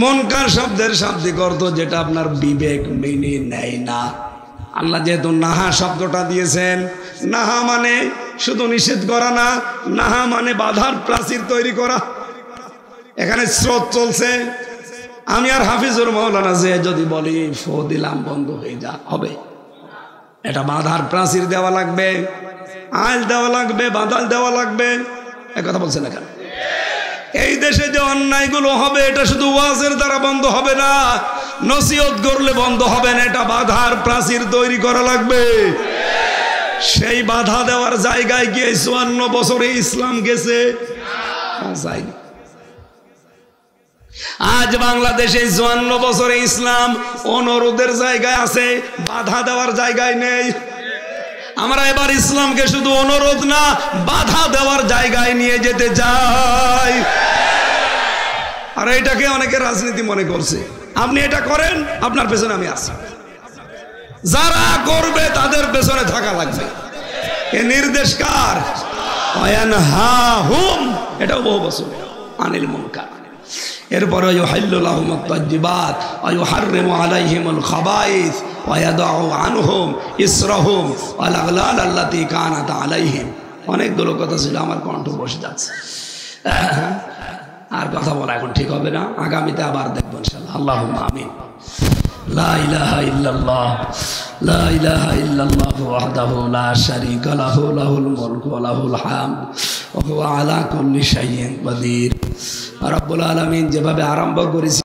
মুনকার শব্দের শাব্দিক অর্থ যেটা আপনার বিবেক মেনে নেয় না। আল্লাহ যেহেতু নাহা শব্দটা দিয়েছেন, নাহা মানে শুধু নিষেধ করা না, নাহা মানে বাধার প্রাচীর তৈরি করা। এখানে স্রোত চলছে, আমি আর হাফিজুর মৌলানা যে যদি বলি ফো দিলাম বন্ধ হয়ে যা, হবে? এটা বাধার প্রাচীর দেওয়া লাগবে, আইল দেওয়া লাগবে, বাধাল দেওয়া লাগবে। এক কথা বলছেন না কেন? এই দেশে যে অন্যায়গুলো হবে এটা শুধু ওয়াজের দ্বারা বন্ধ হবে না, নসিহত করলে বন্ধ হবে না, এটা বাধার প্রাচীর তৈরি করা লাগবে। সেই বাধা দেওয়ার জায়গায় গিয়ে 54 বছরে ইসলাম গেছে যায়নি। আজ বাংলাদেশে 54 বছরে ইসলাম অনুরোধের জায়গায় আছে, বাধা দেওয়ার জায়গায় নেই। আমরা এবার ইসলামকে শুধু অনুরোধ না, বাধা দেওয়ার জায়গায় নিয়ে যেতে চাই। আর এটাকে অনেকে রাজনীতি মনে করছে। আপনি এটা করেন, আপনার পেছনে আমি আছি। যারা করবে তাদের পেছনে থাকা লাগবে। এ নির্দেশ কার? ওয়ানহাহুম, এটাও বহু বছর আনিল মুনকার। এরপরে ইউহিল্লু লাহুমুত তাইয়্যিবাত ওয়া ইউহাররিমু আলাইহিমুল খাবাইস ওয়া ইয়াদাউ আনহুম ইসরাহুম ওয়াল আগলাল আল্লাতী কানাত আলাইহিম। অনেকগুলো কথা ছিল, আমার কণ্ঠ বসে যাচ্ছে। আর কথা বলা এখন ঠিক হবে না, আগামীতে আবার দেখব ইনশাআল্লাহ। আল্লাহুম্মা আমিন। লা ইলাহা ইল্লাল্লাহ, লা ইলাহা ইল্লাল্লাহ ওয়াহদাহু লা শারীকা লাহু, লাহুল মুলকু ওয়া লাহুল হামদ ওয়া হুয়া আলা কুল্লি শাইইন কাদির। রব্বুল আলামিন যেভাবে আরম্ভ করেছি